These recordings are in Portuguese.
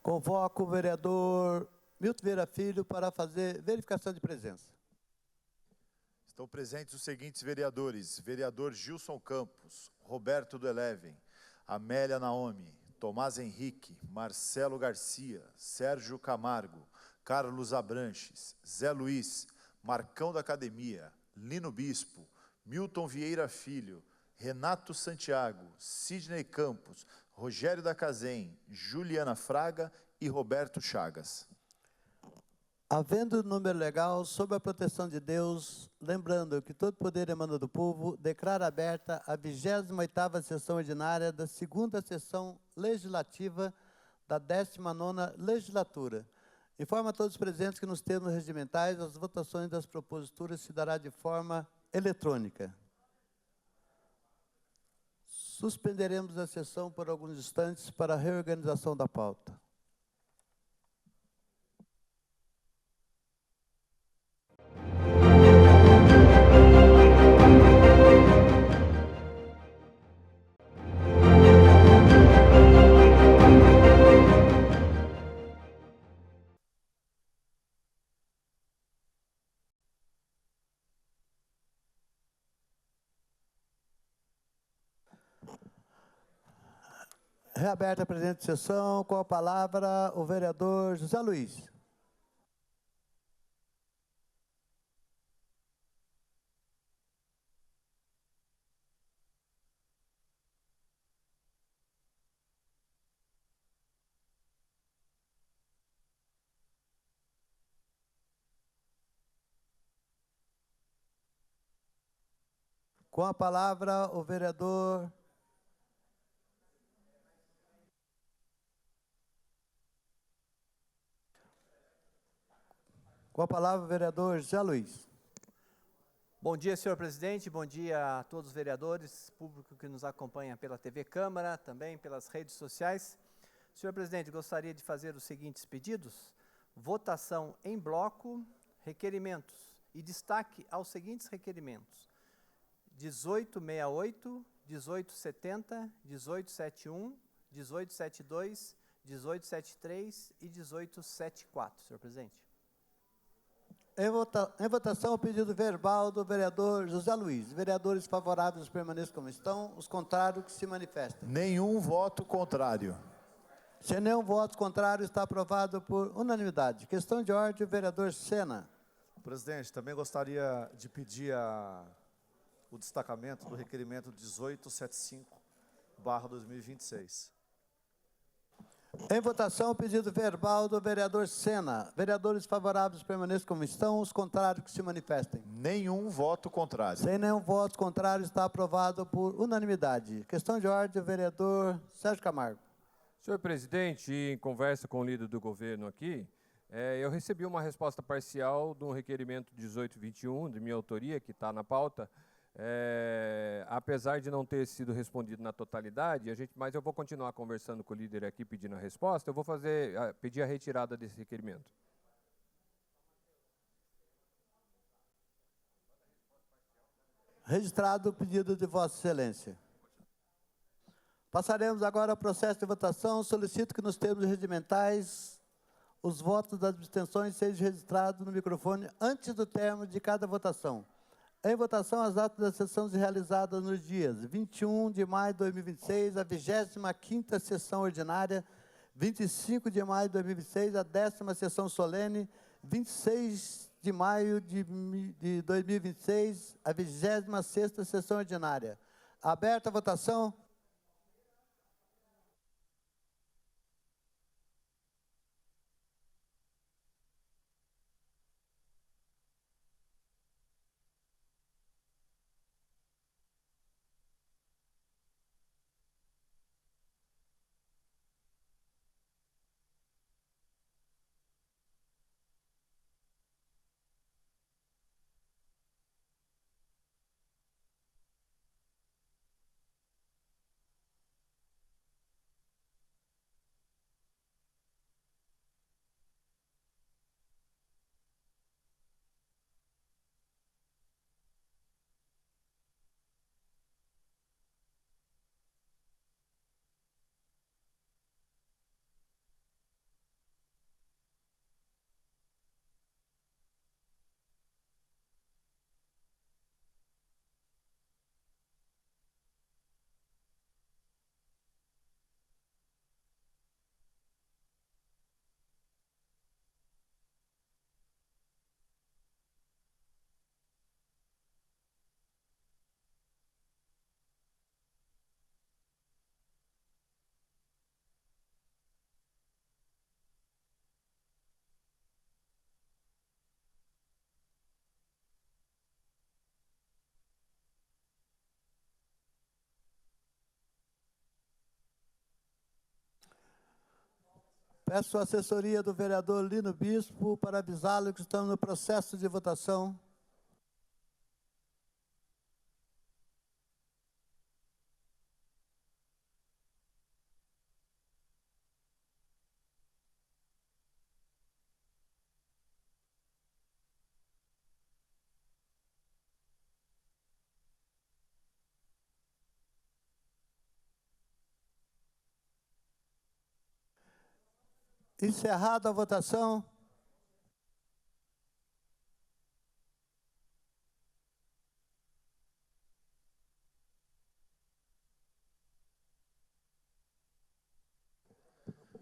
Convoco o vereador Milton Vieira Filho para fazer verificação de presença. Estão presentes os seguintes vereadores: vereador Gilson Campos, Roberto do Eleven, Amélia Naomi, Tomás Henrique, Marcelo Garcia, Sérgio Camargo, Carlos Abranches, Zé Luiz, Marcão da Academia, Lino Bispo, Milton Vieira Filho, Renato Santiago, Sidney Campos, Rogério da Cazem, Juliana Fraga e Roberto Chagas. Havendo número legal, sob a proteção de Deus, lembrando que todo poder emana do povo, declaro aberta a 28ª sessão ordinária da 2ª sessão legislativa da 19ª legislatura. Informo a todos os presentes que nos termos regimentais as votações das proposituras se dará de forma eletrônica. Suspenderemos a sessão por alguns instantes para a reorganização da pauta. Reaberta a presente sessão, com a palavra o vereador José Luiz. Com a palavra o vereador Com a palavra, o vereador José Luiz. Bom dia, senhor presidente, bom dia a todos os vereadores, público que nos acompanha pela TV Câmara, também pelas redes sociais. Senhor presidente, gostaria de fazer os seguintes pedidos: votação em bloco, requerimentos e destaque aos seguintes requerimentos: 1868, 1870, 1871, 1872, 1873 e 1874, senhor presidente. Em votação, o pedido verbal do vereador José Luiz. Vereadores favoráveis permaneçam como estão, os contrários que se manifestem. Nenhum voto contrário. Se nenhum voto contrário, está aprovado por unanimidade. Questão de ordem, vereador Sena. Presidente, também gostaria de pedir o destacamento do requerimento 1875/2026. Em votação, o pedido verbal do vereador Sena. Vereadores favoráveis permaneçam como estão, os contrários que se manifestem. Nenhum voto contrário. Sem nenhum voto contrário, está aprovado por unanimidade. Questão de ordem, vereador Sérgio Camargo. Senhor presidente, em conversa com o líder do governo aqui, eu recebi uma resposta parcial do requerimento 1821, de minha autoria, que está na pauta. Apesar de não ter sido respondido na totalidade, mas eu vou continuar conversando com o líder aqui pedindo a resposta, eu vou pedir a retirada desse requerimento. Registrado o pedido de Vossa Excelência. Passaremos agora ao processo de votação. Solicito que nos termos regimentais os votos das abstenções sejam registrados no microfone antes do término de cada votação. Em votação, as atas das sessões realizadas nos dias 21 de maio de 2026, a 25ª sessão ordinária, 25 de maio de 2026, a 10ª sessão solene, 26 de maio de 2026, a 26ª sessão ordinária. Aberta a votação. Peço a assessoria do vereador Lino Bispo para avisá-lo que estamos no processo de votação. Encerrada a votação.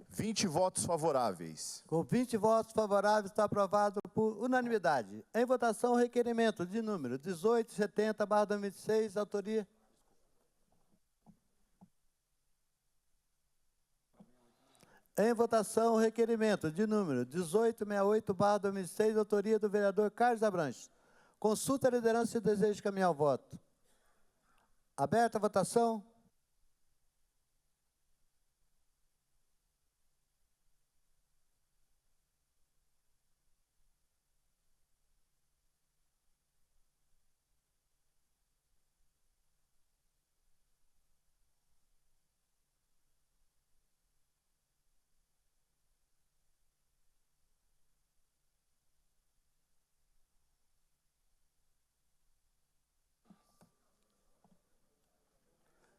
Vinte votos favoráveis. Com 20 votos favoráveis, está aprovado por unanimidade. Em votação, o requerimento de número 1870/2006, autoria... Em votação, o requerimento de número 1868/2006, autoria do vereador Carlos Abranches. Consulta a liderança e desejo de caminhar o voto. Aberta a votação.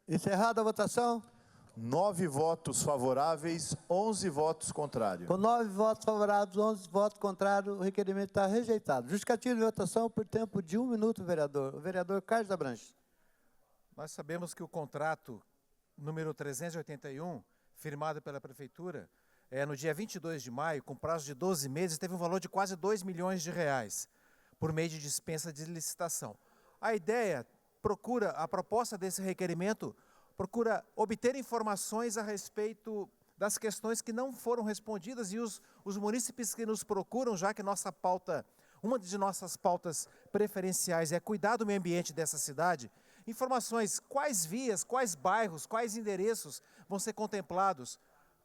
Encerrada a votação. 9 votos favoráveis, 11 votos contrários. Com 9 votos favoráveis, 11 votos contrários, o requerimento está rejeitado. Justificativa de votação por tempo de 1 minuto, vereador. O vereador Carlos Abranches. Nós sabemos que o contrato número 381, firmado pela Prefeitura, no dia 22 de maio, com prazo de 12 meses, teve um valor de quase R$2 milhões, por meio de dispensa de licitação. A proposta desse requerimento procura obter informações a respeito das questões que não foram respondidas e os munícipes que nos procuram, já que uma de nossas pautas preferenciais é cuidar do meio ambiente dessa cidade, informações, quais vias, quais bairros, quais endereços vão ser contemplados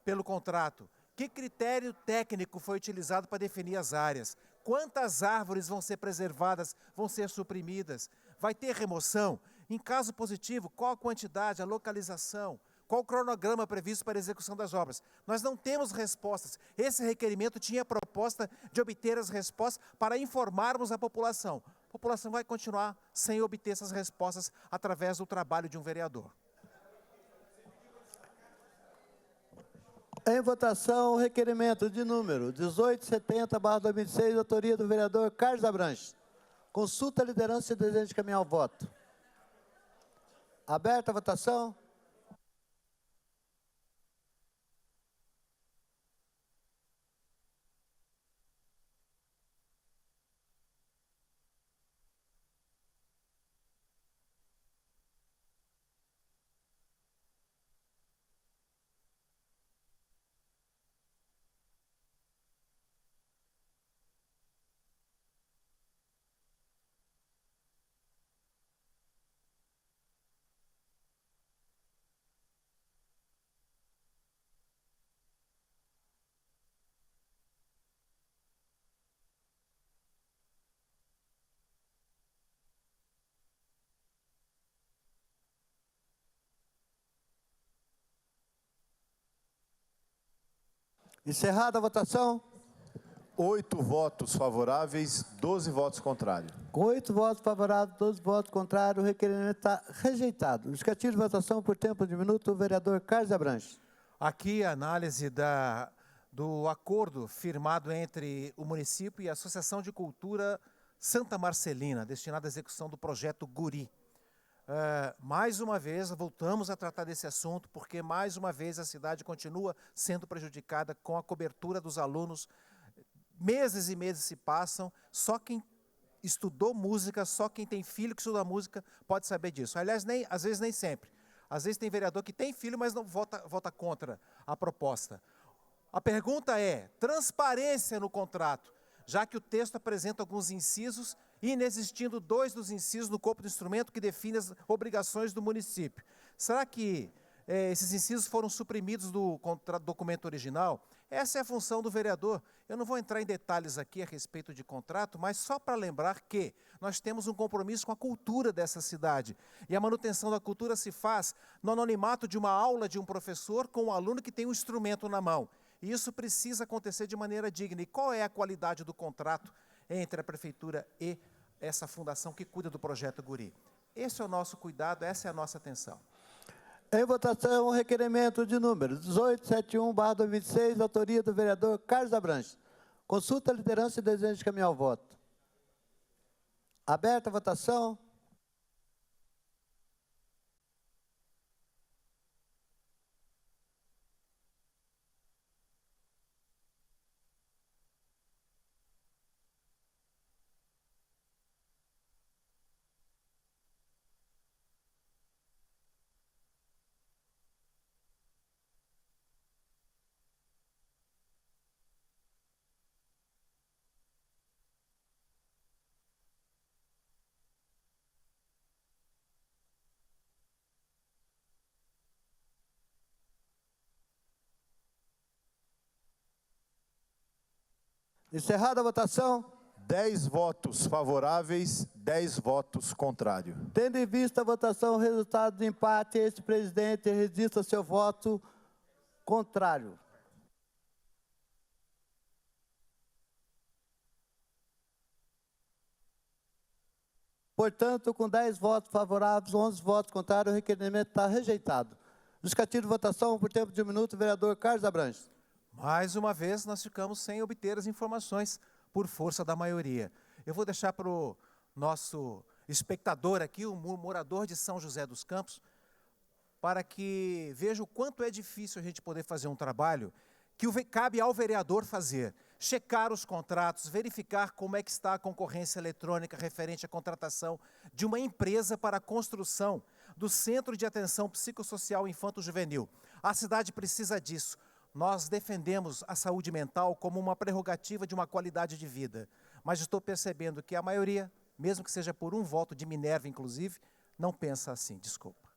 pelo contrato, que critério técnico foi utilizado para definir as áreas, quantas árvores vão ser preservadas, vão ser suprimidas, vai ter remoção? Em caso positivo, qual a quantidade, a localização, qual o cronograma previsto para a execução das obras? Nós não temos respostas. Esse requerimento tinha a proposta de obter as respostas para informarmos a população. A população vai continuar sem obter essas respostas através do trabalho de um vereador. Em votação, o requerimento de número 1870/2006, autoria do vereador Carlos Abranches. Consulta a liderança e desejo de caminhar o voto. Aberta a votação. Encerrada a votação. 8 votos favoráveis, 12 votos contrários. Com 8 votos favoráveis, 12 votos contrários, o requerimento está rejeitado. Justificativa de votação por tempo de minuto, o vereador Carlos Abranches. Aqui a análise do acordo firmado entre o município e a Associação de Cultura Santa Marcelina, destinado à execução do projeto Guri. Mais uma vez, voltamos a tratar desse assunto, porque mais uma vez a cidade continua sendo prejudicada com a cobertura dos alunos. Meses e meses se passam, só quem estudou música, só quem tem filho que estuda música pode saber disso. Aliás, às vezes nem sempre. Às vezes tem vereador que tem filho, mas não vota contra a proposta. A pergunta é, transparência no contrato, já que o texto apresenta alguns incisos, inexistindo 2 dos incisos no corpo do instrumento que define as obrigações do município. Será que esses incisos foram suprimidos do documento original? Essa é a função do vereador. Eu não vou entrar em detalhes aqui a respeito de contrato, mas só para lembrar que nós temos um compromisso com a cultura dessa cidade. E a manutenção da cultura se faz no anonimato de uma aula de um professor com um aluno que tem um instrumento na mão. E isso precisa acontecer de maneira digna. E qual é a qualidade do contrato entre a prefeitura e essa fundação que cuida do projeto Guri? Esse é o nosso cuidado, essa é a nossa atenção. Em votação, o requerimento de número 1871/2026, autoria do vereador Carlos Abranches. Consulta a liderança e desejo de caminhar ao voto. Aberta a votação. Encerrada a votação. 10 votos favoráveis, 10 votos contrários. Tendo em vista a votação, o resultado do empate, este presidente registra seu voto contrário. Portanto, com 10 votos favoráveis, 11 votos contrários, o requerimento está rejeitado. Justificativo de votação, por tempo de 1 minuto, vereador Carlos Abranches. Mais uma vez, nós ficamos sem obter as informações por força da maioria. Eu vou deixar para o nosso espectador aqui, o morador de São José dos Campos, para que veja o quanto é difícil a gente poder fazer um trabalho que cabe ao vereador fazer. Checar os contratos, verificar como é que está a concorrência eletrônica referente à contratação de uma empresa para a construção do Centro de Atenção Psicossocial Infanto-Juvenil. A cidade precisa disso. Nós defendemos a saúde mental como uma prerrogativa de uma qualidade de vida. Mas estou percebendo que a maioria, mesmo que seja por um voto de Minerva, inclusive, não pensa assim. Desculpa.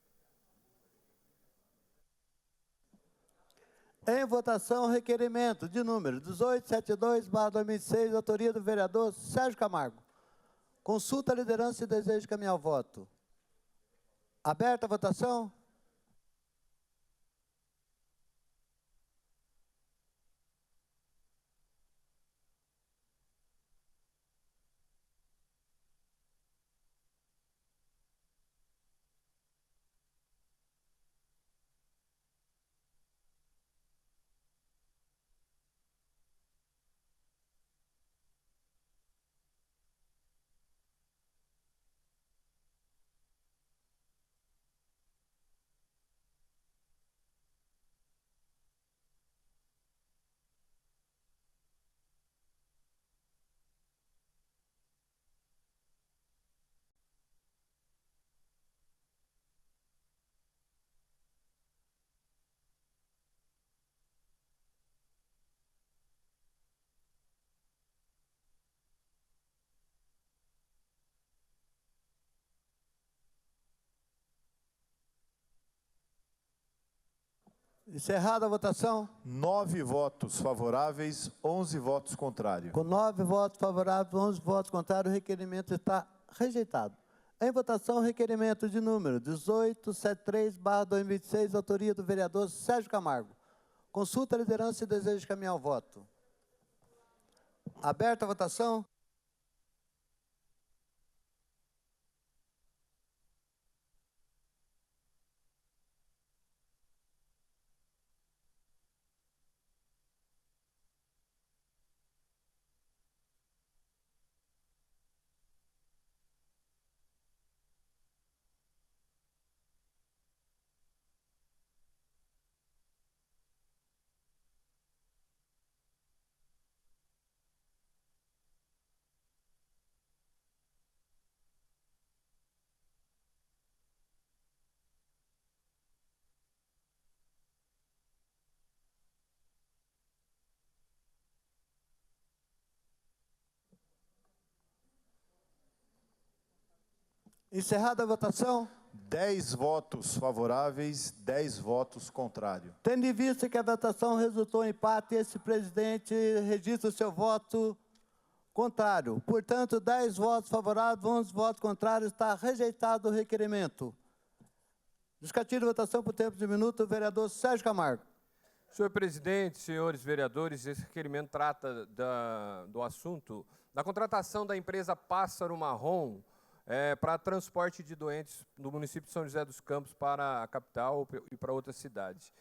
Em votação, requerimento de número 1872/2006, autoria do vereador Sérgio Camargo. Consulta a liderança e desejo de caminhar ao voto. Aberta a votação. Encerrada a votação. 9 votos favoráveis, 11 votos contrários. Com 9 votos favoráveis, 11 votos contrários, o requerimento está rejeitado. Em votação, o requerimento de número 1873/2026, autoria do vereador Sérgio Camargo. Consulta a liderança e desejo de caminhar ao voto. Aberta a votação. Encerrada a votação. 10 votos favoráveis, 10 votos contrários. Tendo em vista que a votação resultou em empate, esse presidente registra o seu voto contrário. Portanto, 10 votos favoráveis, 11 votos contrários, está rejeitado o requerimento. Justificativa de votação por tempo de minuto, o vereador Sérgio Camargo. Senhor presidente, senhores vereadores, esse requerimento trata do assunto da contratação da empresa Pássaro Marrom para transporte de doentes do município de São José dos Campos para a capital e para outras cidades.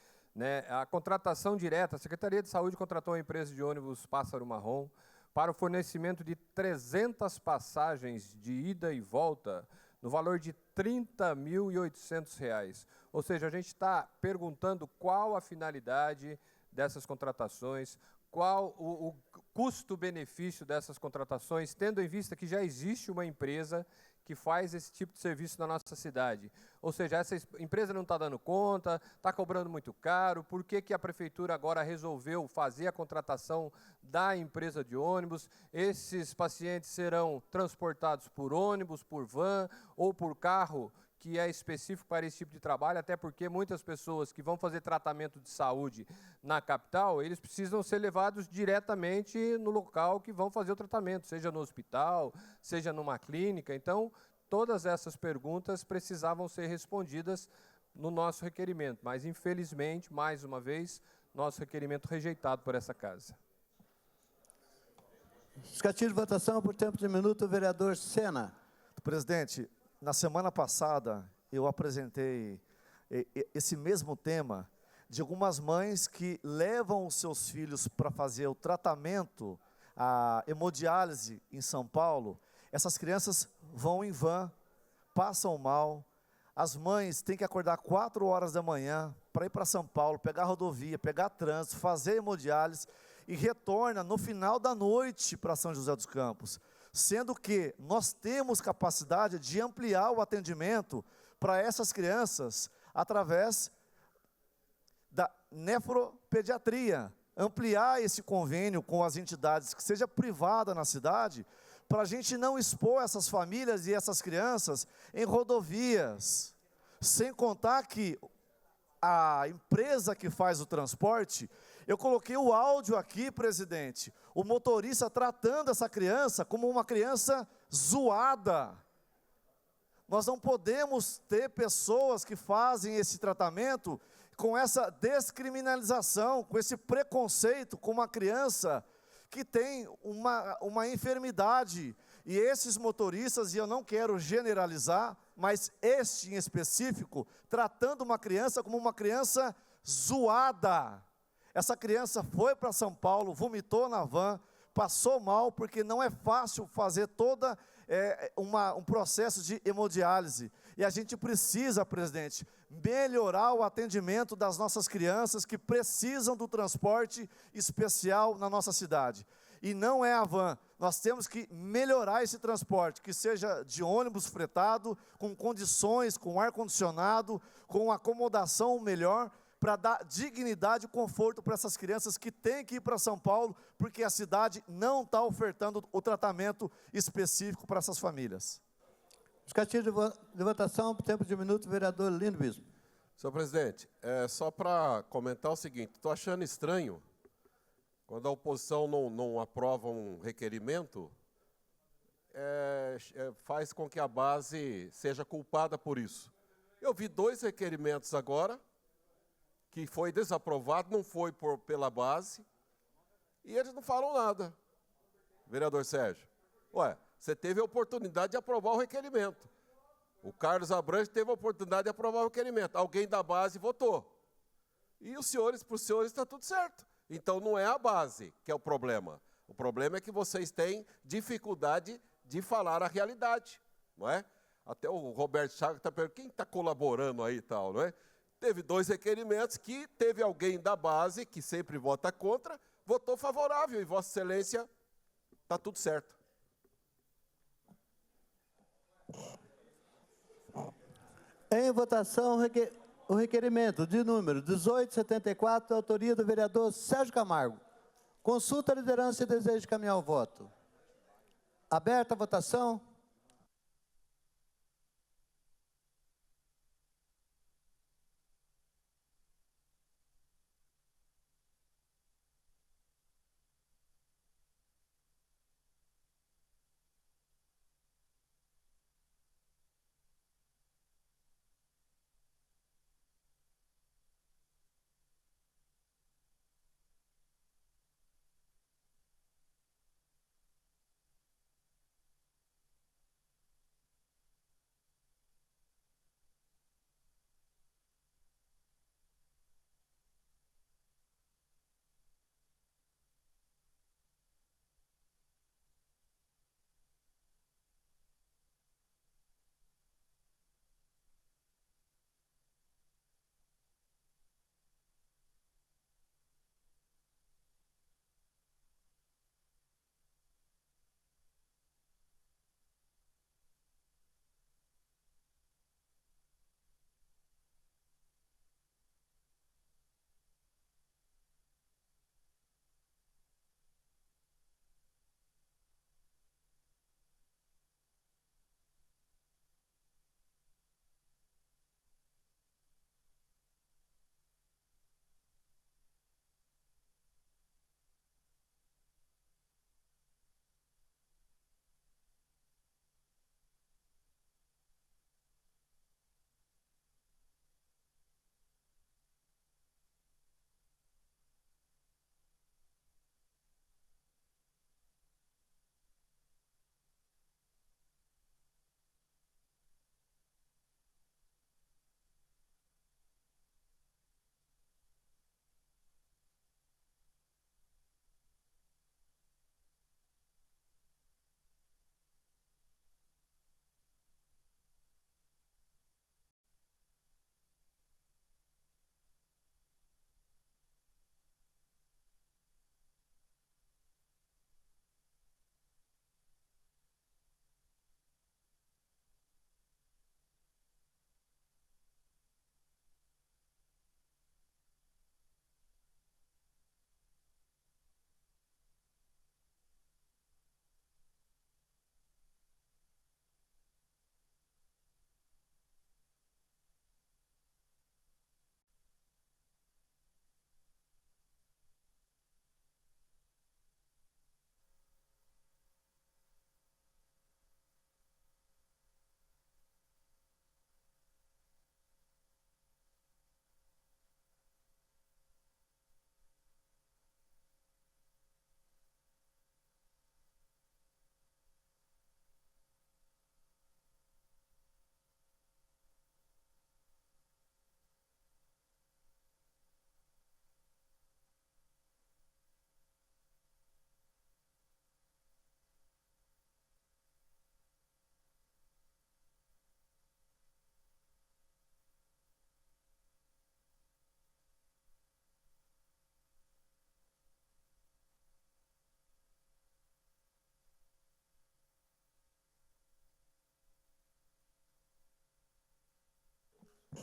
A contratação direta, a Secretaria de Saúde contratou a empresa de ônibus Pássaro Marrom para o fornecimento de 300 passagens de ida e volta no valor de R$ 30.800. Ou seja, a gente está perguntando qual a finalidade dessas contratações, qual o custo-benefício dessas contratações, tendo em vista que já existe uma empresa que faz esse tipo de serviço na nossa cidade. Ou seja, essa empresa não está dando conta, está cobrando muito caro, por que a prefeitura agora resolveu fazer a contratação da empresa de ônibus? Esses pacientes serão transportados por ônibus, por van ou por carro que é específico para esse tipo de trabalho, até porque muitas pessoas que vão fazer tratamento de saúde na capital, eles precisam ser levados diretamente no local que vão fazer o tratamento, seja no hospital, seja numa clínica. Então, todas essas perguntas precisavam ser respondidas no nosso requerimento, mas, infelizmente, mais uma vez, nosso requerimento rejeitado por essa casa. Justificativa de votação por tempo de minuto, o vereador Sena. Presidente, na semana passada, eu apresentei esse mesmo tema de algumas mães que levam os seus filhos para fazer o tratamento, a hemodiálise em São Paulo. Essas crianças vão em van, passam mal, as mães têm que acordar 4 horas da manhã para ir para São Paulo, pegar rodovia, pegar trânsito, fazer hemodiálise e retorna no final da noite para São José dos Campos. Sendo que nós temos capacidade de ampliar o atendimento para essas crianças através da nefropediatria, ampliar esse convênio com as entidades que seja privada na cidade, para a gente não expor essas famílias e essas crianças em rodovias, sem contar que a empresa que faz o transporte, eu coloquei o áudio aqui, presidente, o motorista tratando essa criança como uma criança zoada. Nós não podemos ter pessoas que fazem esse tratamento com essa descriminalização, com esse preconceito com uma criança que tem uma enfermidade. E esses motoristas, e eu não quero generalizar, mas este em específico, tratando uma criança como uma criança zoada. Essa criança foi para São Paulo, vomitou na van, passou mal, porque não é fácil fazer toda um processo de hemodiálise. E a gente precisa, presidente, melhorar o atendimento das nossas crianças que precisam do transporte especial na nossa cidade. E não é a van, nós temos que melhorar esse transporte, que seja de ônibus fretado, com condições, com ar-condicionado, com acomodação melhor, para dar dignidade e conforto para essas crianças que têm que ir para São Paulo, porque a cidade não está ofertando o tratamento específico para essas famílias. Justificativa de votação por tempo de minuto, vereador Lindo Bispo. Senhor presidente, só para comentar o seguinte, estou achando estranho, quando a oposição não aprova um requerimento, faz com que a base seja culpada por isso. Eu vi 2 requerimentos agora, que foi desaprovado, não foi pela base, e eles não falam nada. Vereador Sérgio, você teve a oportunidade de aprovar o requerimento. O Carlos Abrantes teve a oportunidade de aprovar o requerimento. Alguém da base votou. E para os senhores está tudo certo. Então não é a base que é o problema. O problema é que vocês têm dificuldade de falar a realidade, não é? Até o Roberto Chagas está perguntando, quem está colaborando aí e tal, não é? Teve 2 requerimentos que teve alguém da base, que sempre vota contra, votou favorável, e Vossa Excelência, está tudo certo. Em votação, o requerimento de número 1874, autoria do vereador Sérgio Camargo. Consulta a liderança e desejo de caminhar o voto. Aberta a votação.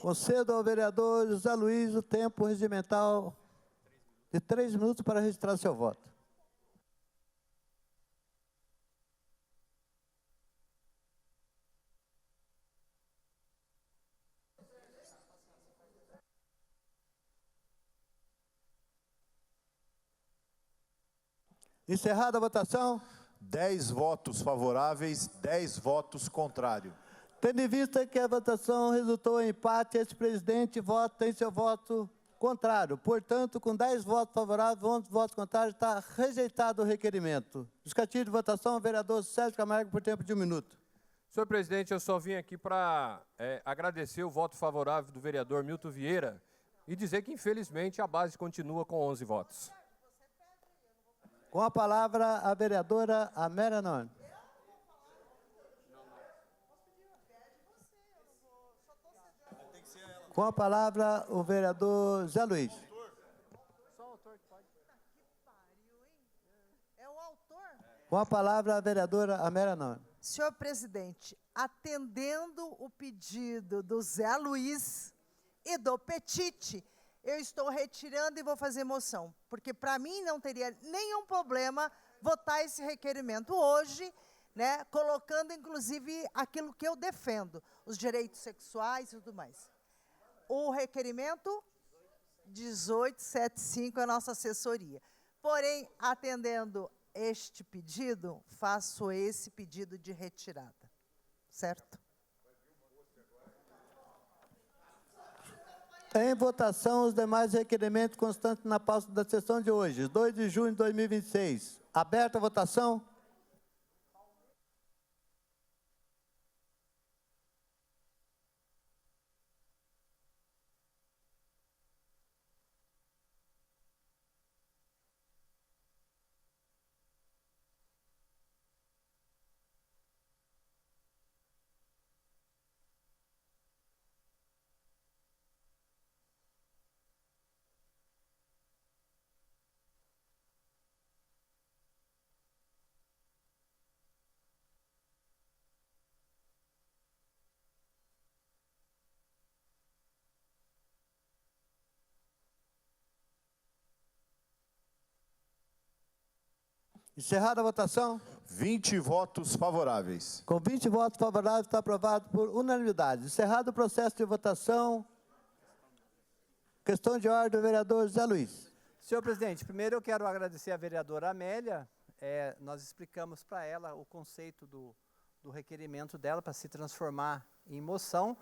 Concedo ao vereador José Luiz o tempo regimental de 3 minutos para registrar seu voto. Encerrada a votação. 10 votos favoráveis, 10 votos contrários. Tendo em vista que a votação resultou em empate, esse presidente tem seu voto contrário. Portanto, com 10 votos favoráveis, 11 votos contrários, está rejeitado o requerimento. Justificativo de votação, vereador Sérgio Camargo, por tempo de 1 minuto. Senhor presidente, eu só vim aqui para agradecer o voto favorável do vereador Milton Vieira e dizer que, infelizmente, a base continua com 11 votos. Com a palavra, a vereadora Amélia Naomi. Com a palavra, o vereador Zé Luiz. Com a palavra, a vereadora Amélia Naomi. Senhor presidente, atendendo o pedido do Zé Luiz e do Petite, eu estou retirando e vou fazer moção, porque para mim não teria nenhum problema votar esse requerimento hoje, né, colocando inclusive aquilo que eu defendo, os direitos sexuais e tudo mais. O requerimento 1875 é a nossa assessoria. Porém, atendendo este pedido, faço esse pedido de retirada. Certo? Em votação, os demais requerimentos constantes na pauta da sessão de hoje, 2 de junho de 2026. Aberta a votação. Encerrada a votação. 20 votos favoráveis. Com 20 votos favoráveis, está aprovado por unanimidade. Encerrado o processo de votação. Questão de ordem do vereador Zé Luiz. Senhor presidente, primeiro eu quero agradecer a vereadora Amélia. Nós explicamos para ela o conceito do requerimento dela para se transformar em moção.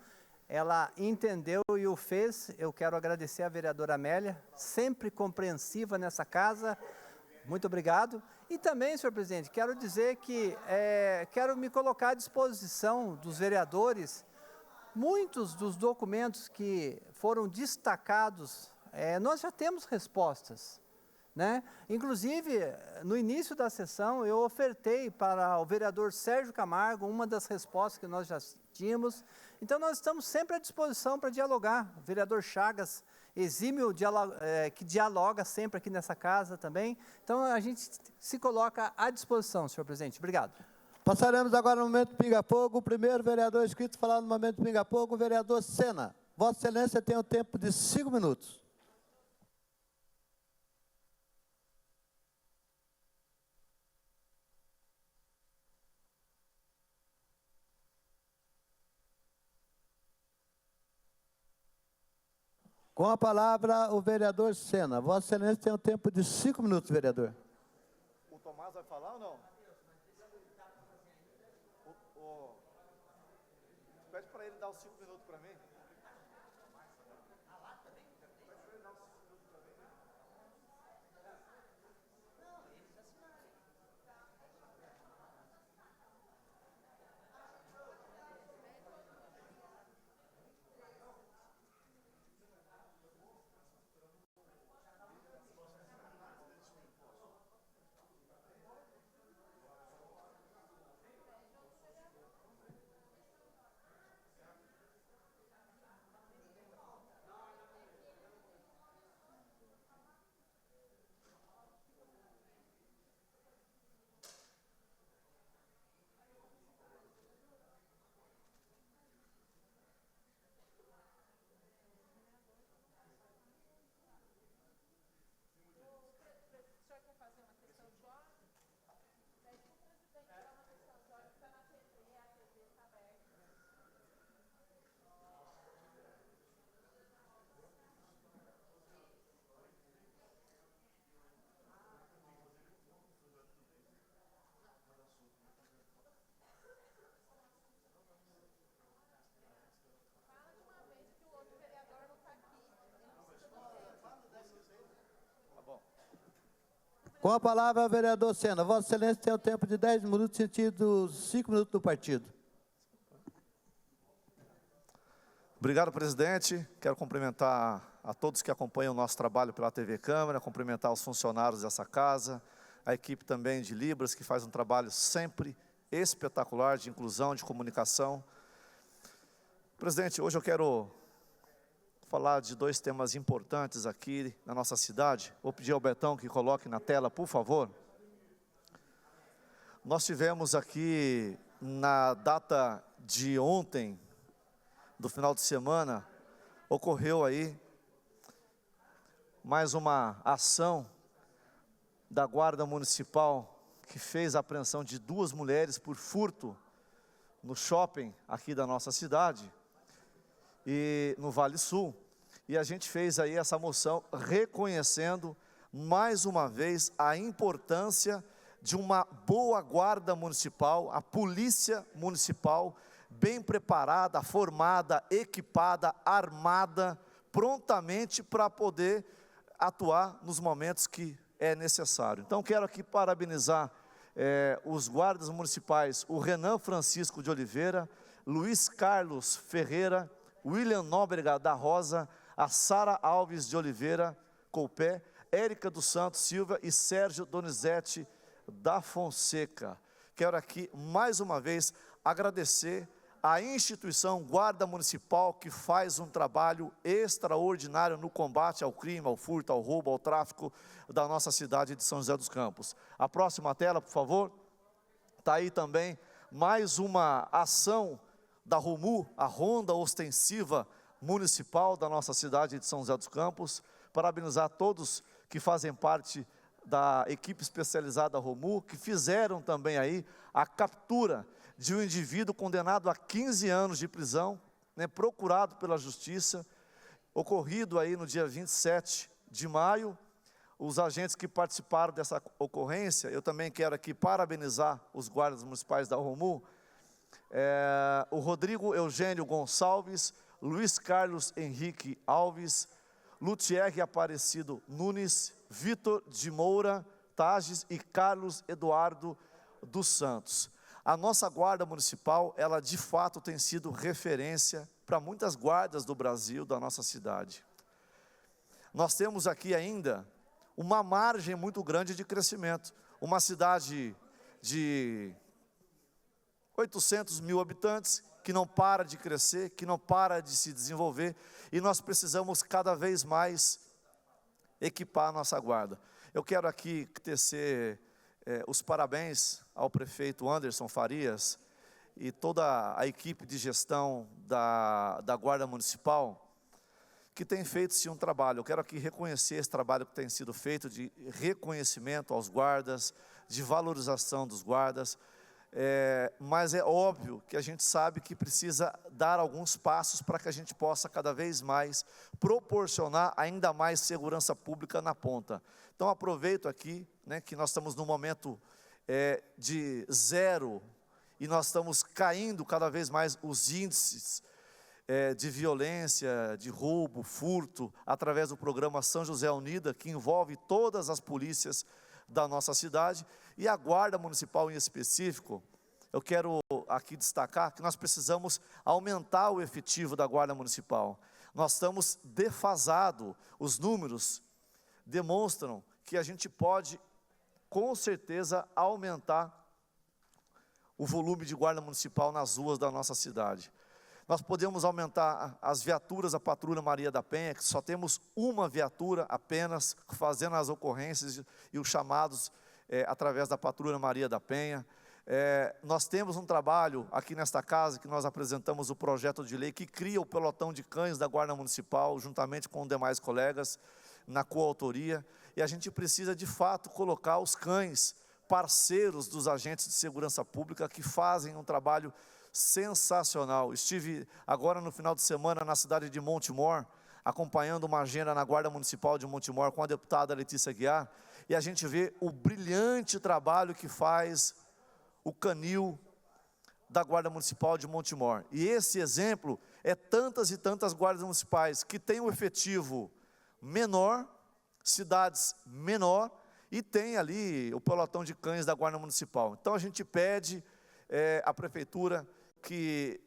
Ela entendeu e o fez. Eu quero agradecer a vereadora Amélia, sempre compreensiva nessa casa. Muito obrigado. E também, senhor presidente, quero dizer que quero me colocar à disposição dos vereadores. Muitos dos documentos que foram destacados, nós já temos respostas, né? Inclusive, no início da sessão, eu ofertei para o vereador Sérgio Camargo uma das respostas que nós já tínhamos. Então, nós estamos sempre à disposição para dialogar. O vereador Chagas, exímio, que dialoga sempre aqui nessa casa também. Então, a gente se coloca à disposição, senhor presidente. Obrigado. Passaremos agora no momento pinga-fogo. O primeiro vereador inscrito a falar no momento pinga-fogo, o vereador Sena. Vossa Excelência tem o tempo de 5 minutos. Com a palavra, o vereador Sena. Vossa Excelência tem o tempo de 5 minutos, vereador. O Tomás vai falar ou não? Pede para ele dar os 5 minutos para mim. Com a palavra, o vereador Sena. Vossa Excelência tem o tempo de 10 minutos, sentido 5 minutos do partido. Obrigado, presidente. Quero cumprimentar a todos que acompanham o nosso trabalho pela TV Câmara, cumprimentar os funcionários dessa casa, a equipe também de Libras, que faz um trabalho sempre espetacular de inclusão, de comunicação. Presidente, hoje eu quero falar de 2 temas importantes aqui na nossa cidade. Vou pedir ao Betão que coloque na tela, por favor. Nós tivemos aqui, na data de ontem, do final de semana, ocorreu aí mais uma ação da Guarda Municipal que fez a apreensão de 2 mulheres por furto no shopping aqui da nossa cidade e no Vale Sul. E a gente fez aí essa moção reconhecendo mais uma vez a importância de uma boa guarda municipal, a polícia municipal bem preparada, formada, equipada, armada, prontamente para poder atuar nos momentos que é necessário. Então quero aqui parabenizar os guardas municipais, o Renan Francisco de Oliveira, Luiz Carlos Ferreira, William Nóbrega da Rosa, a Sara Alves de Oliveira Coupé, Érica dos Santos Silva e Sérgio Donizete da Fonseca. Quero aqui mais uma vez agradecer a instituição Guarda Municipal, que faz um trabalho extraordinário no combate ao crime, ao furto, ao roubo, ao tráfico da nossa cidade de São José dos Campos. A próxima tela, por favor. Está aí também mais uma ação da ROMU, a Ronda Ostensiva Municipal da nossa cidade de São José dos Campos. Parabenizar todos que fazem parte da equipe especializada ROMU, que fizeram também aí a captura de um indivíduo condenado a 15 anos de prisão, procurado pela justiça, ocorrido aí no dia 27 de maio. Os agentes que participaram dessa ocorrência, eu também quero aqui parabenizar os guardas municipais da ROMU, o Rodrigo Eugênio Gonçalves, Luiz Carlos Henrique Alves, Lutierre Aparecido Nunes, Vitor de Moura Tages e Carlos Eduardo dos Santos. A nossa guarda municipal, ela de fato tem sido referência para muitas guardas do Brasil, da nossa cidade. Nós temos aqui ainda uma margem muito grande de crescimento. Uma cidade de 800 mil habitantes, que não para de crescer, que não para de se desenvolver, e nós precisamos cada vez mais equipar a nossa guarda. Eu quero aqui tecer os parabéns ao prefeito Anderson Farias e toda a equipe de gestão da Guarda Municipal, que tem feito sim um trabalho. Eu quero aqui reconhecer esse trabalho que tem sido feito de reconhecimento aos guardas, de valorização dos guardas, mas é óbvio que a gente sabe que precisa dar alguns passos para que a gente possa cada vez mais proporcionar ainda mais segurança pública na ponta. Então aproveito aqui, que nós estamos num momento de zero e nós estamos caindo cada vez mais os índices de violência, de roubo, furto, através do programa São José Unida, que envolve todas as polícias da nossa cidade, e a Guarda Municipal em específico. Eu quero aqui destacar que nós precisamos aumentar o efetivo da Guarda Municipal. Nós estamos defasados, os números demonstram que a gente pode, com certeza, aumentar o volume de Guarda Municipal nas ruas da nossa cidade. Nós podemos aumentar as viaturas da Patrulha Maria da Penha, que só temos uma viatura apenas, fazendo as ocorrências e os chamados através da Patrulha Maria da Penha. Nós temos um trabalho aqui nesta casa, que nós apresentamos o projeto de lei, que cria o pelotão de cães da Guarda Municipal, juntamente com demais colegas, na coautoria, e a gente precisa de fato colocar os cães, parceiros dos agentes de segurança pública, que fazem um trabalho sensacional. Estive agora no final de semana na cidade de Montemor, acompanhando uma agenda na Guarda Municipal de Montemor com a deputada Letícia Guiar, e a gente vê o brilhante trabalho que faz o canil da Guarda Municipal de Montemor. E esse exemplo é tantas e tantas guardas municipais que têm um efetivo menor, cidades menor, e tem ali o pelotão de cães da Guarda Municipal. Então a gente pede à Prefeitura que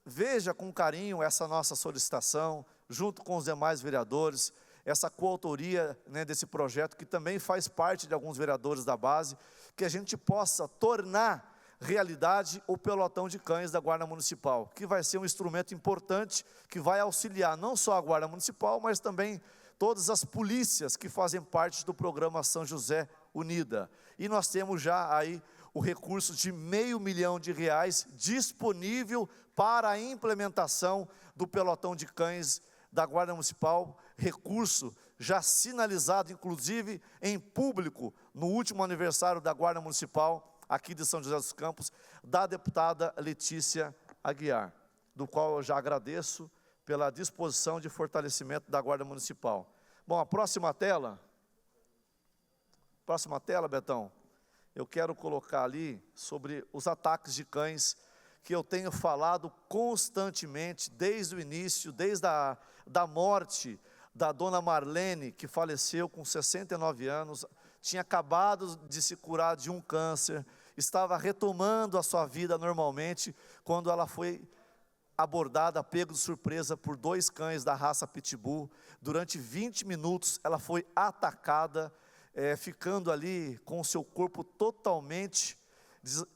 veja com carinho essa nossa solicitação, junto com os demais vereadores, essa coautoria, né, desse projeto, que também faz parte de alguns vereadores da base, que a gente possa tornar realidade o pelotão de cães da Guarda Municipal, que vai ser um instrumento importante, que vai auxiliar não só a Guarda Municipal, mas também todas as polícias que fazem parte do programa São José Unida. E nós temos já aí o recurso de R$500 mil disponível para a implementação do pelotão de cães da Guarda Municipal, recurso já sinalizado, inclusive, em público, no último aniversário da Guarda Municipal, aqui de São José dos Campos, da deputada Letícia Aguiar, do qual eu já agradeço pela disposição de fortalecimento da Guarda Municipal. Bom, a próxima tela, Betão, eu quero colocar ali sobre os ataques de cães, que eu tenho falado constantemente, desde o início, desde da morte da dona Marlene, que faleceu com 69 anos, tinha acabado de se curar de um câncer, estava retomando a sua vida normalmente, quando ela foi abordada, pego de surpresa por 2 cães da raça Pitbull. Durante 20 minutos ela foi atacada, ficando ali com o seu corpo totalmente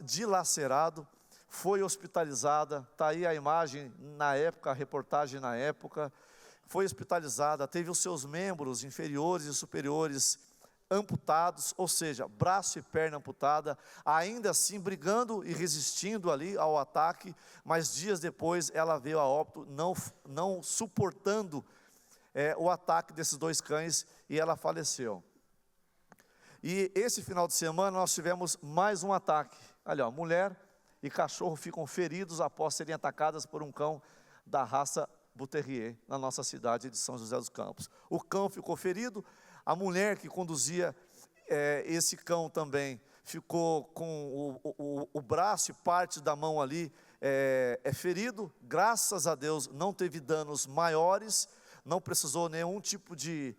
dilacerado, foi hospitalizada, está aí a imagem na época, a reportagem na época, foi hospitalizada, teve os seus membros inferiores e superiores amputados, ou seja, braço e perna amputada, ainda assim brigando e resistindo ali ao ataque, mas dias depois ela veio a óbito, não suportando o ataque desses 2 cães, e ela faleceu. E esse final de semana nós tivemos mais um ataque. Olha, mulher e cachorro ficam feridos após serem atacadas por um cão da raça Bull Terrier, na nossa cidade de São José dos Campos. O cão ficou ferido, a mulher que conduzia esse cão também ficou com o braço e parte da mão ali ferido. Graças a Deus não teve danos maiores, não precisou nenhum tipo de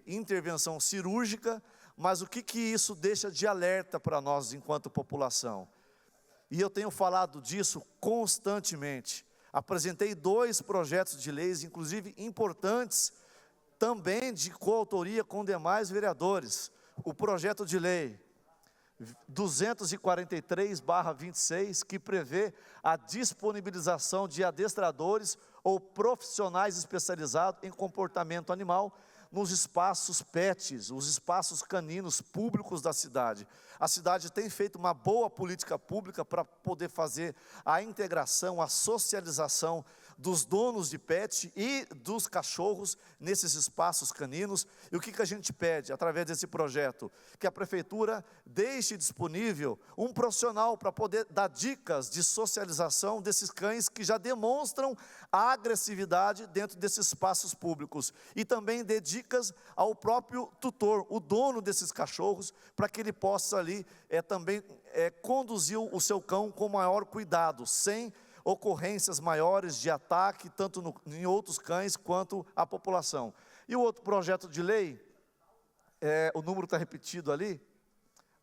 intervenção cirúrgica, mas o que isso deixa de alerta para nós enquanto população? E eu tenho falado disso constantemente. Apresentei 2 projetos de leis, inclusive importantes, também de coautoria com demais vereadores. O projeto de lei 243/26, que prevê a disponibilização de adestradores ou profissionais especializados em comportamento animal nos espaços PETs, os espaços caninos públicos da cidade. A cidade tem feito uma boa política pública para poder fazer a integração, a socialização dos donos de pet e dos cachorros nesses espaços caninos. E o que a gente pede através desse projeto? Que a prefeitura deixe disponível um profissional para poder dar dicas de socialização desses cães que já demonstram a agressividade dentro desses espaços públicos, e também dê dicas ao próprio tutor, o dono desses cachorros, para que ele possa ali também conduzir o seu cão com maior cuidado, sem ocorrências maiores de ataque, tanto em outros cães quanto a população. E o outro projeto de lei, o número está repetido ali,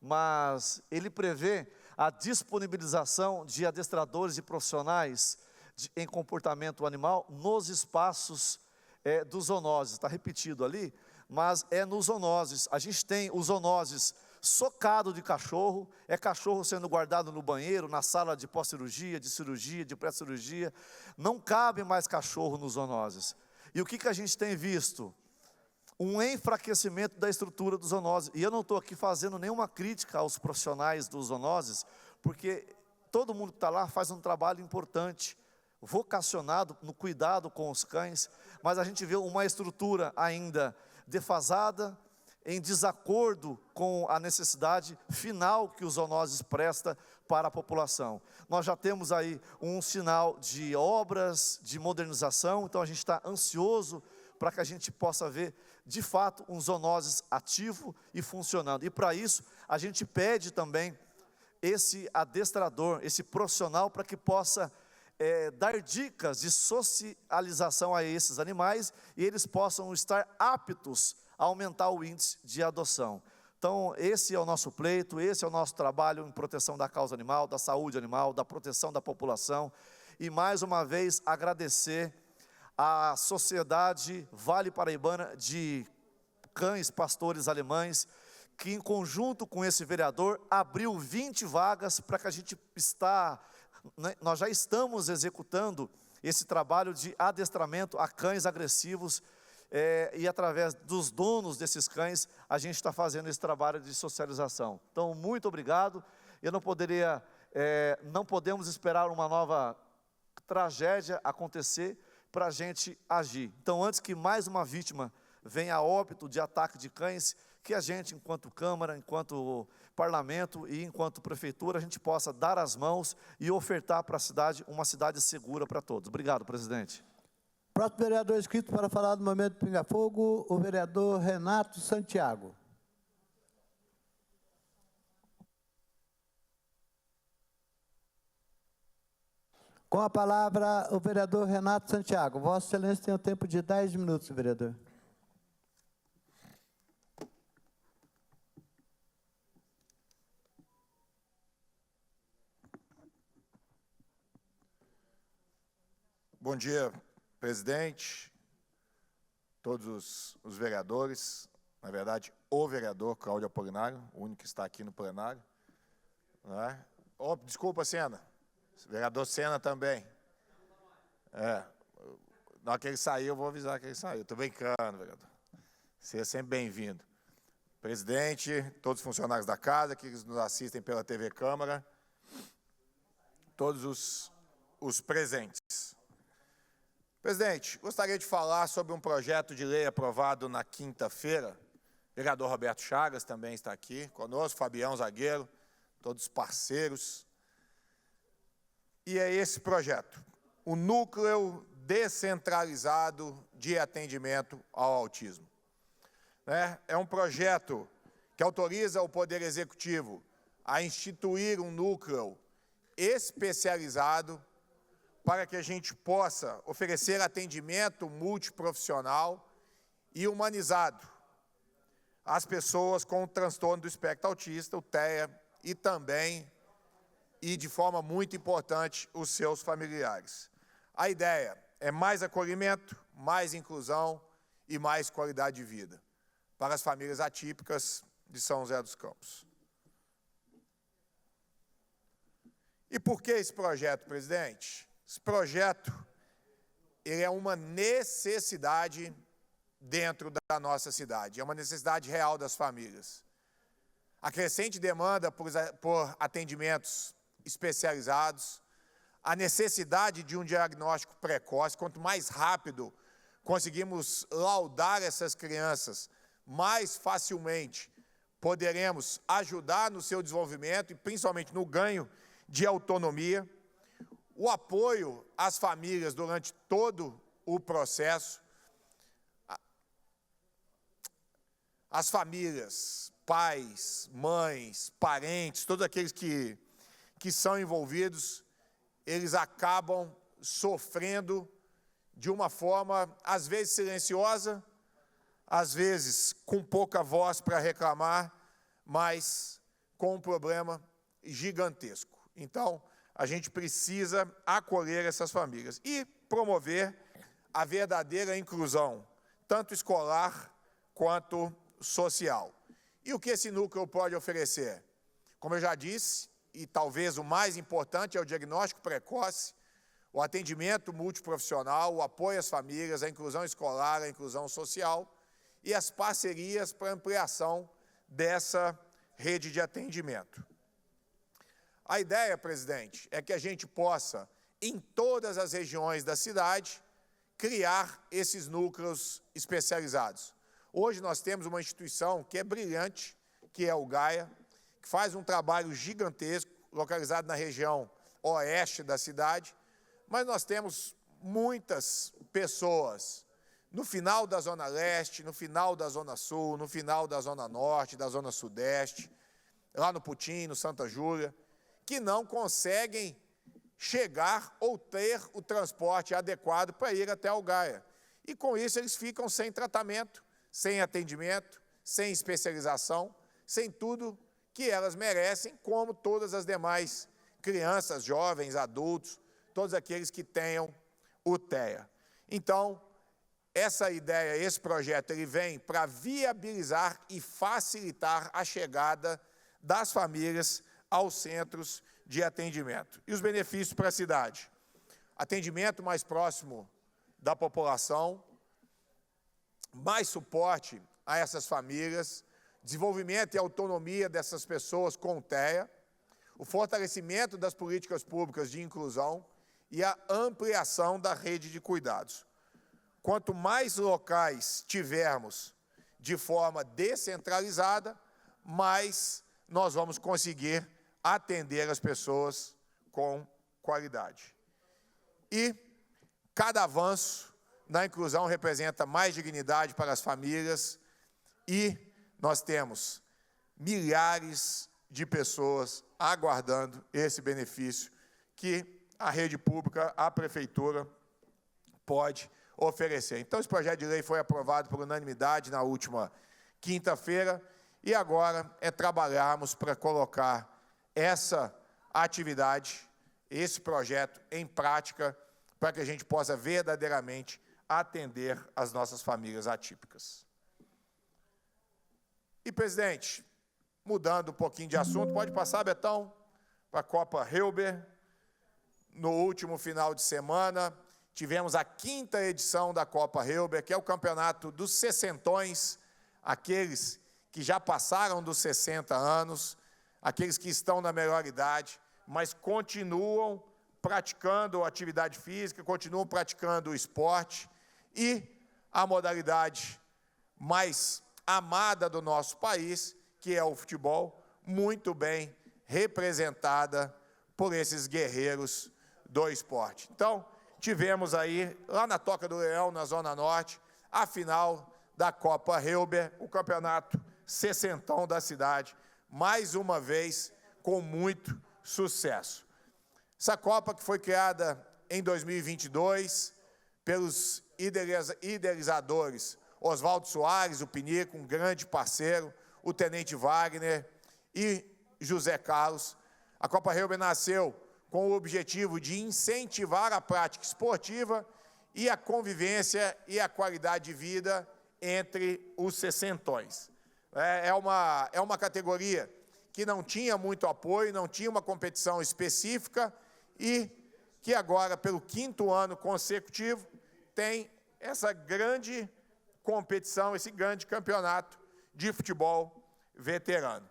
mas ele prevê a disponibilização de adestradores e profissionais em comportamento animal nos espaços dos zoonoses. Está repetido ali, mas nos zoonoses. A gente tem os zoonoses socado de cachorro, cachorro sendo guardado no banheiro, na sala de pós-cirurgia, de cirurgia, de pré-cirurgia. Não cabe mais cachorro nos zoonoses. E o que a gente tem visto? Um enfraquecimento da estrutura dos zoonoses. E eu não estou aqui fazendo nenhuma crítica aos profissionais dos zoonoses, porque todo mundo que está lá faz um trabalho importante, vocacionado no cuidado com os cães, mas a gente vê uma estrutura ainda defasada, em desacordo com a necessidade final que os zoonoses presta para a população. Nós já temos aí um sinal de obras, de modernização, então a gente está ansioso para que a gente possa ver, de fato, um zoonoses ativo e funcionando. E para isso, a gente pede também esse adestrador, esse profissional, para que possa dar dicas de socialização a esses animais, e eles possam estar aptos aumentar o índice de adoção. Então, esse é o nosso pleito, esse é o nosso trabalho em proteção da causa animal, da saúde animal, da proteção da população. E, mais uma vez, agradecer à Sociedade Vale Paraibana de Cães Pastores Alemães, que, em conjunto com esse vereador, abriu 20 vagas para que a gente nós já estamos executando esse trabalho de adestramento a cães agressivos, e através dos donos desses cães, a gente está fazendo esse trabalho de socialização. Então, muito obrigado. Eu não podemos esperar uma nova tragédia acontecer para a gente agir. Então, antes que mais uma vítima venha a óbito de ataque de cães, que a gente, enquanto Câmara, enquanto Parlamento e enquanto Prefeitura, a gente possa dar as mãos e ofertar para a cidade uma cidade segura para todos. Obrigado, presidente. Próximo vereador inscrito para falar do momento do Pinga Fogo, o vereador Renato Santiago. Com a palavra, o vereador Renato Santiago. Vossa Excelência tem o tempo de 10 minutos, vereador. Bom dia, presidente, todos os vereadores, na verdade, o vereador Cláudio Apolinário, o único que está aqui no plenário. Né? Oh, desculpa, Sena, vereador Sena também. Na hora que ele sair, eu vou avisar que ele saiu. Estou brincando, vereador. Seja sempre bem-vindo. Presidente, todos os funcionários da casa que nos assistem pela TV Câmara, todos os presentes. Presidente, gostaria de falar sobre um projeto de lei aprovado na quinta-feira. O vereador Roberto Chagas também está aqui conosco, Fabião Zagueiro, todos parceiros. E é esse projeto, o Núcleo Descentralizado de Atendimento ao Autismo. É um projeto que autoriza o Poder Executivo a instituir um núcleo especializado para que a gente possa oferecer atendimento multiprofissional e humanizado às pessoas com o transtorno do espectro autista, o TEA, e também, e de forma muito importante, os seus familiares. A ideia é mais acolhimento, mais inclusão e mais qualidade de vida para as famílias atípicas de São José dos Campos. E por que esse projeto, presidente? Esse projeto ele é uma necessidade dentro da nossa cidade, é uma necessidade real das famílias. A crescente demanda por atendimentos especializados, a necessidade de um diagnóstico precoce, quanto mais rápido conseguimos laudar essas crianças, mais facilmente poderemos ajudar no seu desenvolvimento e principalmente no ganho de autonomia. O apoio às famílias durante todo o processo, as famílias, pais, mães, parentes, todos aqueles que são envolvidos, eles acabam sofrendo de uma forma, às vezes silenciosa, às vezes com pouca voz para reclamar, mas com um problema gigantesco. Então, a gente precisa acolher essas famílias e promover a verdadeira inclusão, tanto escolar quanto social. E o que esse núcleo pode oferecer? Como eu já disse, e talvez o mais importante é o diagnóstico precoce, o atendimento multiprofissional, o apoio às famílias, a inclusão escolar, a inclusão social e as parcerias para ampliação dessa rede de atendimento. A ideia, presidente, é que a gente possa, em todas as regiões da cidade, criar esses núcleos especializados. Hoje nós temos uma instituição que é brilhante, que é o GAIA, que faz um trabalho gigantesco, localizado na região oeste da cidade, mas nós temos muitas pessoas no final da Zona Leste, no final da Zona Sul, no final da Zona Norte, da Zona Sudeste, lá no Putim, no Santa Júlia, que não conseguem chegar ou ter o transporte adequado para ir até o GAIA. E com isso eles ficam sem tratamento, sem atendimento, sem especialização, sem tudo que elas merecem, como todas as demais crianças, jovens, adultos, todos aqueles que tenham o TEA. Então, essa ideia, esse projeto, ele vem para viabilizar e facilitar a chegada das famílias aos centros de atendimento. E os benefícios para a cidade? Atendimento mais próximo da população, mais suporte a essas famílias, desenvolvimento e autonomia dessas pessoas com o TEA, o fortalecimento das políticas públicas de inclusão e a ampliação da rede de cuidados. Quanto mais locais tivermos de forma descentralizada, mais nós vamos conseguir atender as pessoas com qualidade. E cada avanço na inclusão representa mais dignidade para as famílias e nós temos milhares de pessoas aguardando esse benefício que a rede pública, a prefeitura, pode oferecer. Então, esse projeto de lei foi aprovado por unanimidade na última quinta-feira e agora é trabalharmos para colocar essa atividade, esse projeto em prática, para que a gente possa verdadeiramente atender as nossas famílias atípicas. E, presidente, mudando um pouquinho de assunto, pode passar, Betão, para a Copa Hilber. No último final de semana, tivemos a 5ª edição da Copa Hilber, que é o campeonato dos sessentões, aqueles que já passaram dos 60 anos, aqueles que estão na melhor idade, mas continuam praticando atividade física, continuam praticando o esporte, e a modalidade mais amada do nosso país, que é o futebol, muito bem representada por esses guerreiros do esporte. Então, tivemos aí, lá na Toca do Leão, na Zona Norte, a final da Copa Hilber, o campeonato sessentão da cidade, mais uma vez, com muito sucesso. Essa Copa que foi criada em 2022 pelos idealizadores Oswaldo Soares, o Pinico, um grande parceiro, o Tenente Wagner e José Carlos. A Copa Hilber nasceu com o objetivo de incentivar a prática esportiva e a convivência e a qualidade de vida entre os sessentões. É uma categoria que não tinha muito apoio, não tinha uma competição específica e que agora, pelo 5º ano consecutivo, tem essa grande competição, esse grande campeonato de futebol veterano.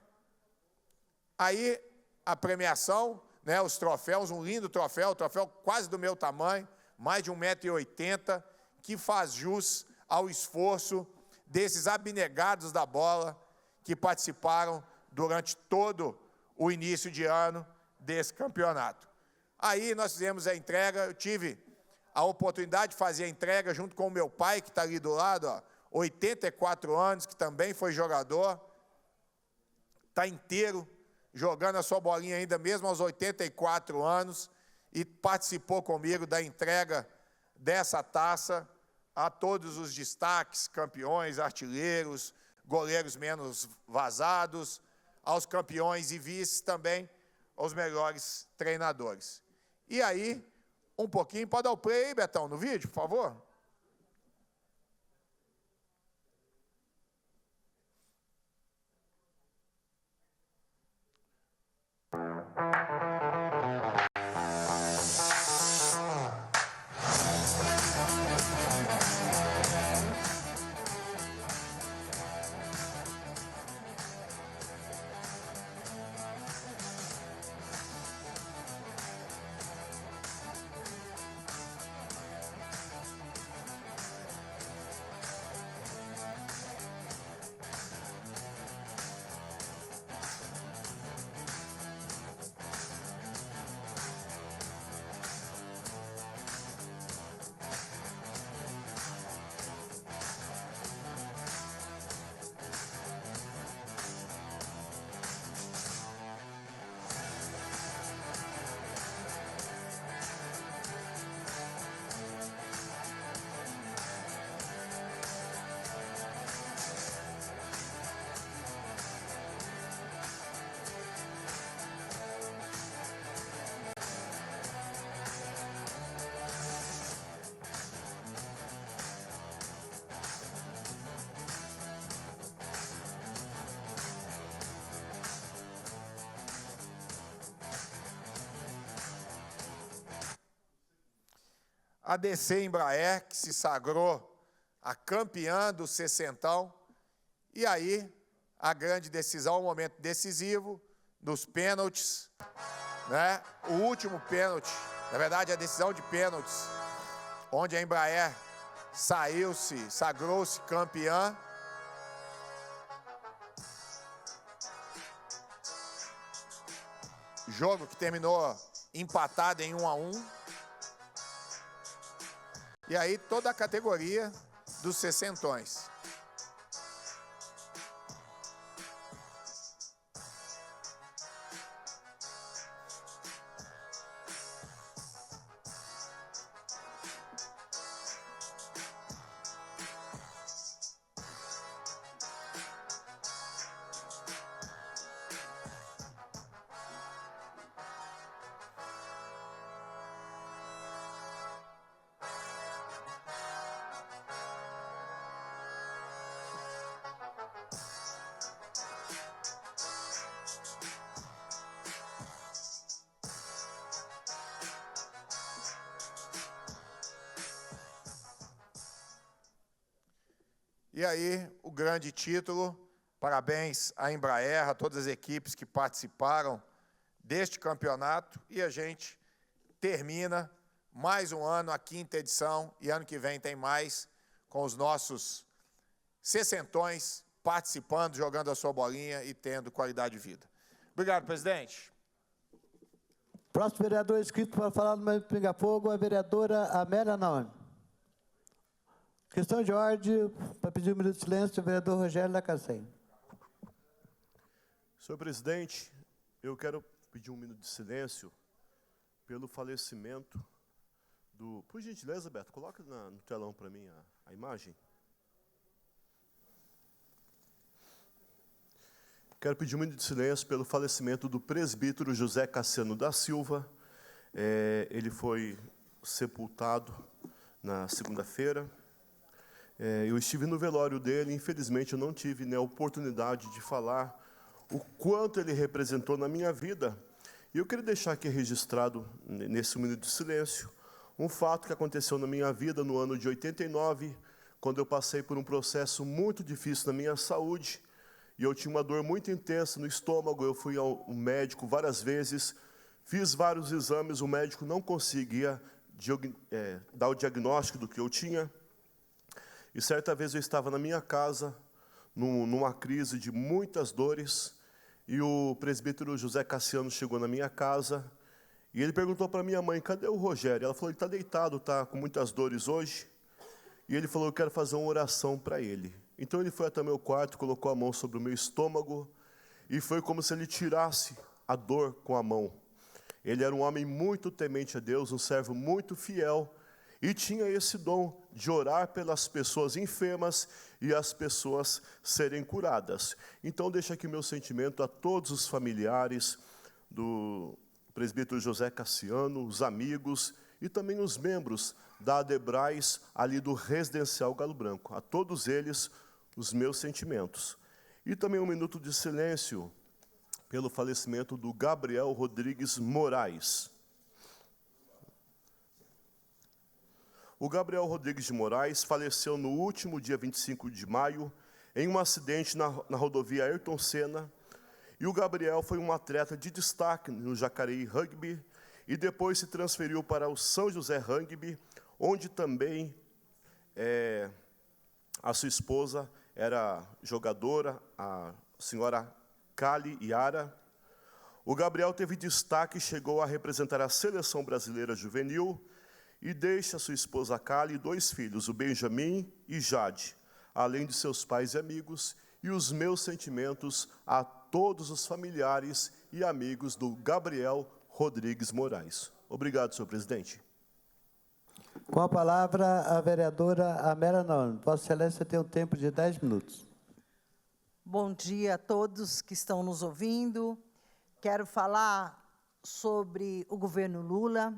Aí, a premiação, né, os troféus, um lindo troféu, quase do meu tamanho, mais de 1,80 m, que faz jus ao esforço desses abnegados da bola que participaram durante todo o início de ano desse campeonato. Aí nós fizemos a entrega, eu tive a oportunidade de fazer a entrega junto com o meu pai, que está ali do lado, ó, 84 anos, que também foi jogador, está inteiro, jogando a sua bolinha ainda mesmo aos 84 anos, e participou comigo da entrega dessa taça a todos os destaques, campeões, artilheiros, goleiros menos vazados, aos campeões e vices também, aos melhores treinadores. E aí, um pouquinho, pode dar o play aí, Betão, no vídeo, por favor? a DC Embraer, que se sagrou a campeã do sessentão, e aí a grande decisão, o momento decisivo dos pênaltis, né? O último pênalti, na verdade a decisão de pênaltis, onde a Embraer sagrou-se campeã. Jogo que terminou empatado em 1-1. E aí toda a categoria dos sessentões. E aí, o grande título, parabéns à Embraer, a todas as equipes que participaram deste campeonato, e a gente termina mais um ano, a 5ª edição, e ano que vem tem mais, com os nossos sessentões participando, jogando a sua bolinha e tendo qualidade de vida. Obrigado, presidente. Próximo vereador inscrito para falar no Movimento Pinga Fogo, a vereadora Amélia Naomi. Questão de ordem, para pedir 1 minuto de silêncio, o vereador Rogério Lacacém. Senhor presidente, eu quero pedir 1 minuto de silêncio pelo falecimento do... Por gentileza, Beto, coloca no telão para mim a imagem. Quero pedir 1 minuto de silêncio pelo falecimento do presbítero José Cassiano da Silva. Ele foi sepultado na segunda-feira. Eu estive no velório dele, infelizmente eu não tive a oportunidade de falar o quanto ele representou na minha vida. E eu queria deixar aqui registrado, nesse 1 minuto de silêncio, um fato que aconteceu na minha vida no ano de 89, quando eu passei por um processo muito difícil na minha saúde, e eu tinha uma dor muito intensa no estômago. Eu fui ao médico várias vezes, fiz vários exames, o médico não conseguia dar o diagnóstico do que eu tinha. E certa vez eu estava na minha casa, numa crise de muitas dores, e o presbítero José Cassiano chegou na minha casa, e ele perguntou para minha mãe: cadê o Rogério? Ela falou: ele está deitado, está com muitas dores hoje. E ele falou: eu quero fazer uma oração para ele. Então ele foi até meu quarto, colocou a mão sobre o meu estômago, e foi como se ele tirasse a dor com a mão. Ele era um homem muito temente a Deus, um servo muito fiel, e tinha esse dom de orar pelas pessoas enfermas e as pessoas serem curadas. Então, deixo aqui meu sentimento a todos os familiares do presbítero José Cassiano, os amigos e também os membros da Adebrais, ali do Residencial Galo Branco. A todos eles, os meus sentimentos. E também 1 minuto de silêncio pelo falecimento do Gabriel Rodrigues Moraes. O Gabriel Rodrigues de Moraes faleceu no último dia 25 de maio, em um acidente na rodovia Ayrton Senna. E o Gabriel foi um atleta de destaque no Jacareí Rugby, e depois se transferiu para o São José Rugby, onde também a sua esposa era jogadora, a senhora Cali Yara. O Gabriel teve destaque e chegou a representar a Seleção Brasileira Juvenil, e deixa sua esposa Cali e 2 filhos, o Benjamin e Jade, além de seus pais e amigos, e os meus sentimentos a todos os familiares e amigos do Gabriel Rodrigues Moraes. Obrigado, senhor presidente. Com a palavra, a vereadora Amélia Naomi. Vossa Excelência tem um tempo de 10 minutos. Bom dia a todos que estão nos ouvindo. Quero falar sobre o governo Lula,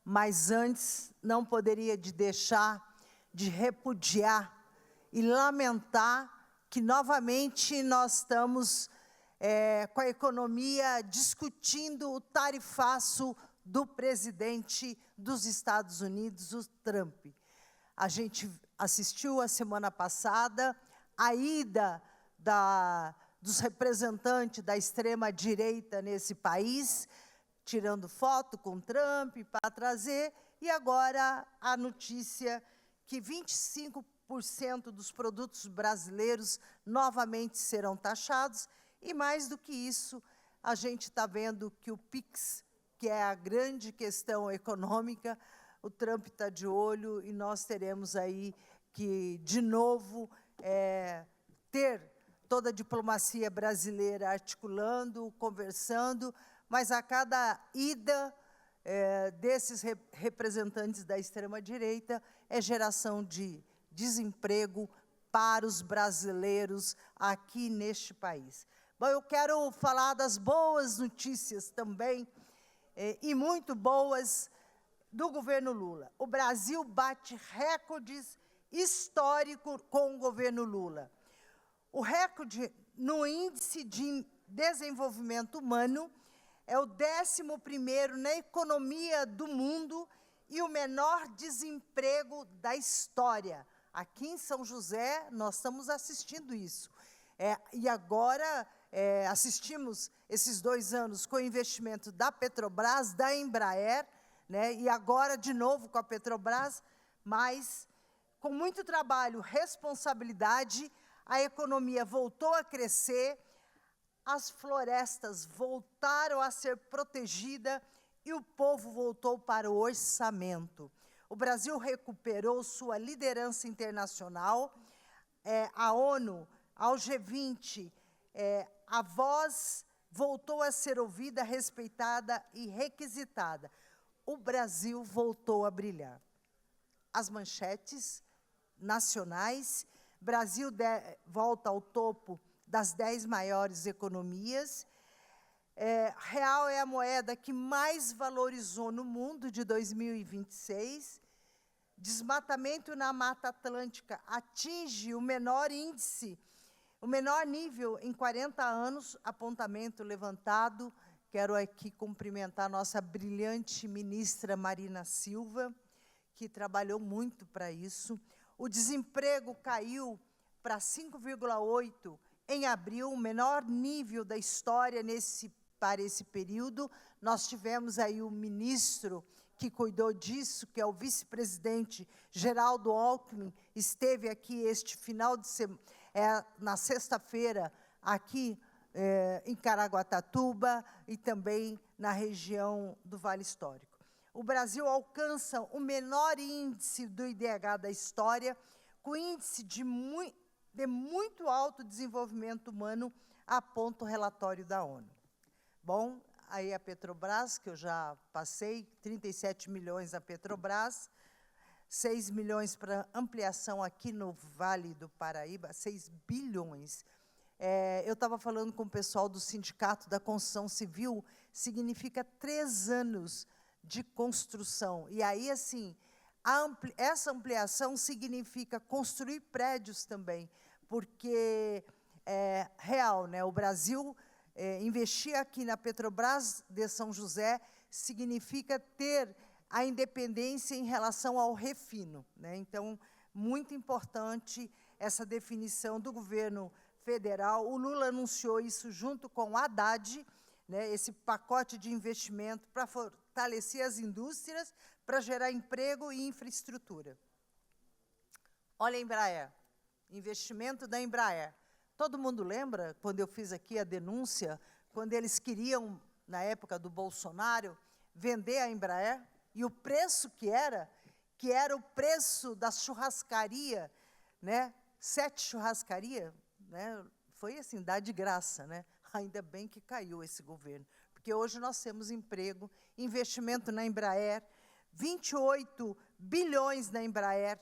mas antes não poderia deixar de repudiar e lamentar que novamente nós estamos com a economia discutindo o tarifaço do presidente dos Estados Unidos, o Trump. A gente assistiu a semana passada a ida dos representantes da extrema-direita nesse país, tirando foto com Trump para trazer, e agora a notícia que 25% dos produtos brasileiros novamente serão taxados, e mais do que isso, a gente está vendo que o PIX, que é a grande questão econômica, o Trump está de olho e nós teremos aí que, de novo, ter toda a diplomacia brasileira articulando, conversando, mas a cada ida desses representantes da extrema-direita é geração de desemprego para os brasileiros aqui neste país. Bom, eu quero falar das boas notícias também, e muito boas, do governo Lula. O Brasil bate recordes históricos com o governo Lula. O recorde no Índice de Desenvolvimento Humano é o 11º na economia do mundo e o menor desemprego da história. Aqui em São José, nós estamos assistindo isso. E agora, assistimos esses 2 anos com o investimento da Petrobras, da Embraer, né, e agora, de novo, com a Petrobras, mas, com muito trabalho, responsabilidade, a economia voltou a crescer, as florestas voltaram a ser protegidas e o povo voltou para o orçamento. O Brasil recuperou sua liderança internacional, a ONU, ao G20, a voz voltou a ser ouvida, respeitada e requisitada. O Brasil voltou a brilhar. As manchetes nacionais, Brasil volta ao topo das 10 maiores economias, real é a moeda que mais valorizou no mundo de 2026, desmatamento na Mata Atlântica atinge o menor índice, o menor nível em 40 anos, apontamento levantado. Quero aqui cumprimentar a nossa brilhante ministra Marina Silva, que trabalhou muito para isso. O desemprego caiu para 5,8% em abril, o menor nível da história para esse período. Nós tivemos aí o ministro que cuidou disso, que é o vice-presidente Geraldo Alckmin, esteve aqui este final de semana, na sexta-feira, aqui em Caraguatatuba e também na região do Vale Histórico. O Brasil alcança o menor índice do IDH da história, com índice de muito alto desenvolvimento humano, aponta o relatório da ONU. Bom, aí a Petrobras, que eu já passei, 37 milhões a Petrobras, 6 milhões para ampliação aqui no Vale do Paraíba, 6 bilhões. Eu estava falando com o pessoal do Sindicato da Construção Civil, significa 3 anos de construção. E aí, assim, essa ampliação significa construir prédios também, porque é real, né? O Brasil investir aqui na Petrobras de São José significa ter a independência em relação ao refino, né? Então, muito importante essa definição do governo federal. O Lula anunciou isso junto com o Haddad, né, esse pacote de investimento para fortalecer as indústrias, para gerar emprego e infraestrutura. Olha a Embraer, investimento da Embraer. Todo mundo lembra, quando eu fiz aqui a denúncia, quando eles queriam, na época do Bolsonaro, vender a Embraer, e o preço que era o preço da churrascaria, né, 7 churrascarias, né, foi assim, dar de graça, né? Ainda bem que caiu esse governo, porque hoje nós temos emprego, investimento na Embraer, 28 bilhões na Embraer,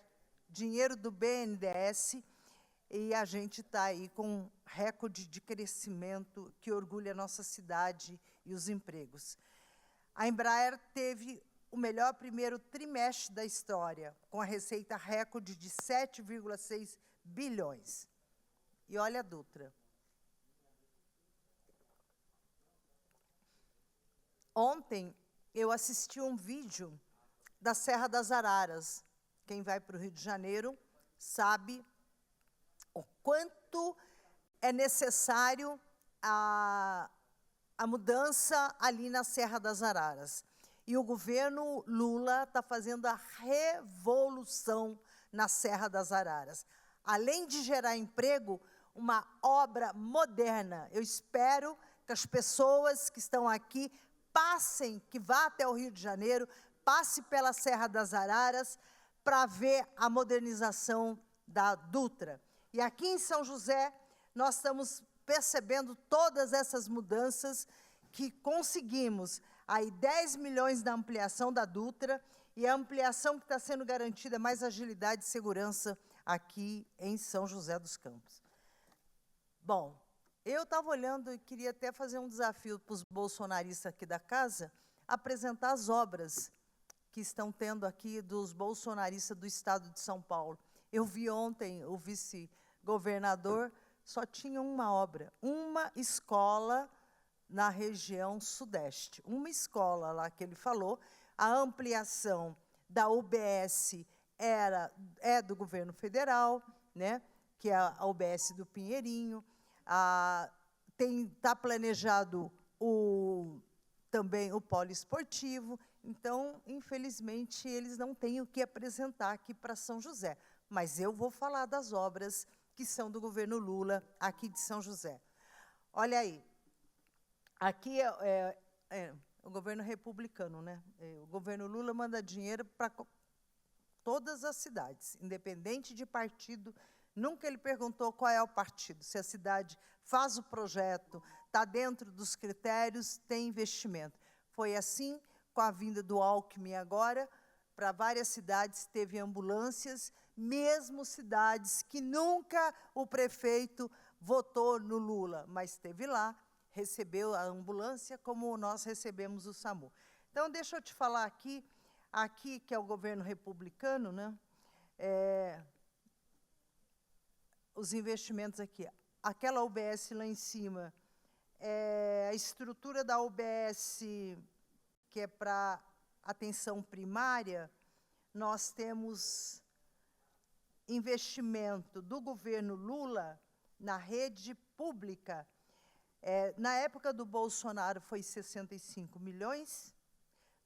dinheiro do BNDES, e a gente está aí com um recorde de crescimento que orgulha a nossa cidade e os empregos. A Embraer teve o melhor primeiro trimestre da história, com a receita recorde de 7,6 bilhões. E olha a Dutra. Ontem, eu assisti um vídeo da Serra das Araras. Quem vai para o Rio de Janeiro sabe o quanto é necessário a mudança ali na Serra das Araras. E o governo Lula está fazendo a revolução na Serra das Araras. Além de gerar emprego, uma obra moderna. Eu espero que as pessoas que estão aqui passem, que vá até o Rio de Janeiro, passe pela Serra das Araras para ver a modernização da Dutra. E aqui em São José, nós estamos percebendo todas essas mudanças que conseguimos. Aí 10 milhões da ampliação da Dutra e a ampliação que está sendo garantida mais agilidade e segurança aqui em São José dos Campos. Bom, eu estava olhando e queria até fazer um desafio para os bolsonaristas aqui da casa, apresentar as obras que estão tendo aqui dos bolsonaristas do estado de São Paulo. Eu vi ontem o vice-governador, só tinha uma obra, uma escola na região sudeste. Uma escola lá que ele falou, a ampliação da UBS é do governo federal, né, que é a UBS do Pinheirinho. Está planejado também o polo esportivo. Então, infelizmente, eles não têm o que apresentar aqui para São José. Mas eu vou falar das obras que são do governo Lula, aqui de São José. Olha aí, aqui é o governo republicano, né? O governo Lula manda dinheiro para todas as cidades, independente de partido. Nunca ele perguntou qual é o partido, se a cidade faz o projeto, está dentro dos critérios, tem investimento. Foi assim com a vinda do Alckmin agora, para várias cidades teve ambulâncias, mesmo cidades que nunca o prefeito votou no Lula, mas esteve lá, recebeu a ambulância como nós recebemos o SAMU. Então, deixa eu te falar aqui que é o governo republicano, né? Os investimentos aqui. Aquela UBS lá em cima, a estrutura da UBS, que é para atenção primária, nós temos investimento do governo Lula na rede pública. Na época do Bolsonaro foi 65 milhões,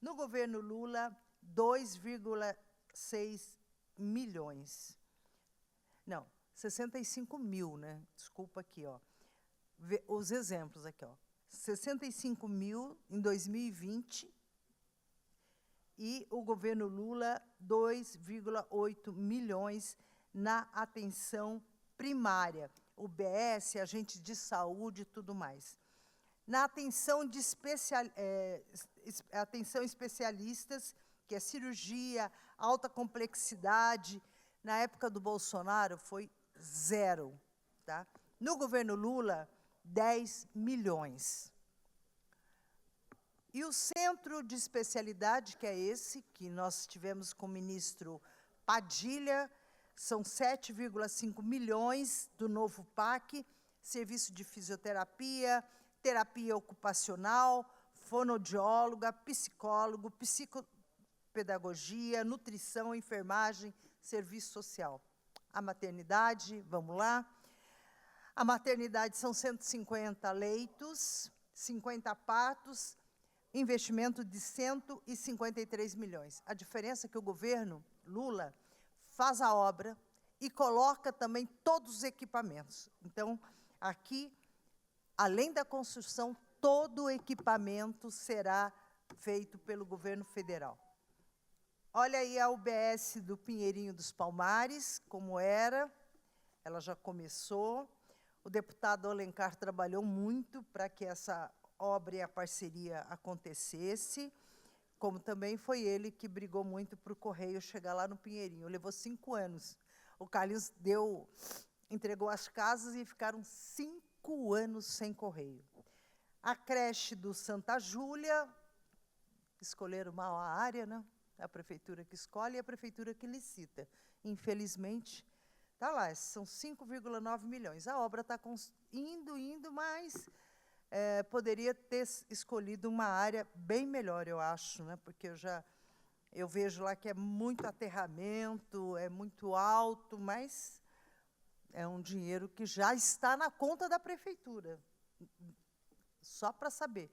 no governo Lula, 2,6 milhões. Não, 65 mil, né? Desculpa aqui, ó. Os exemplos aqui, ó. 65 mil em 2020 e o governo Lula, 2,8 milhões na atenção primária. UBS, agente de saúde e tudo mais. Na atenção atenção especialistas, que é cirurgia, alta complexidade, na época do Bolsonaro foi 0. Tá? No governo Lula, 10 milhões. E o centro de especialidade, que é esse, que nós tivemos com o ministro Padilha, são 7,5 milhões do novo PAC, serviço de fisioterapia, terapia ocupacional, fonoaudióloga, psicólogo, psicopedagogia, nutrição, enfermagem, serviço social. A maternidade, vamos lá. A maternidade são 150 leitos, 50 partos, investimento de 153 milhões. A diferença é que o governo Lula faz a obra e coloca também todos os equipamentos. Então, aqui, além da construção, todo o equipamento será feito pelo governo federal. Olha aí a UBS do Pinheirinho dos Palmares, como era, ela já começou. O deputado Alencar trabalhou muito para que essa obra e a parceria acontecesse, como também foi ele que brigou muito para o Correio chegar lá no Pinheirinho. Levou 5 anos. O Carlinhos entregou as casas e ficaram 5 anos sem Correio. A creche do Santa Júlia, escolheram mal a área, né? A prefeitura que escolhe e a prefeitura que licita. Infelizmente, está lá, são 5,9 milhões. A obra está indo, mas poderia ter escolhido uma área bem melhor, eu acho, né? Porque eu vejo lá que é muito aterramento, é muito alto, mas é um dinheiro que já está na conta da prefeitura. Só para saber,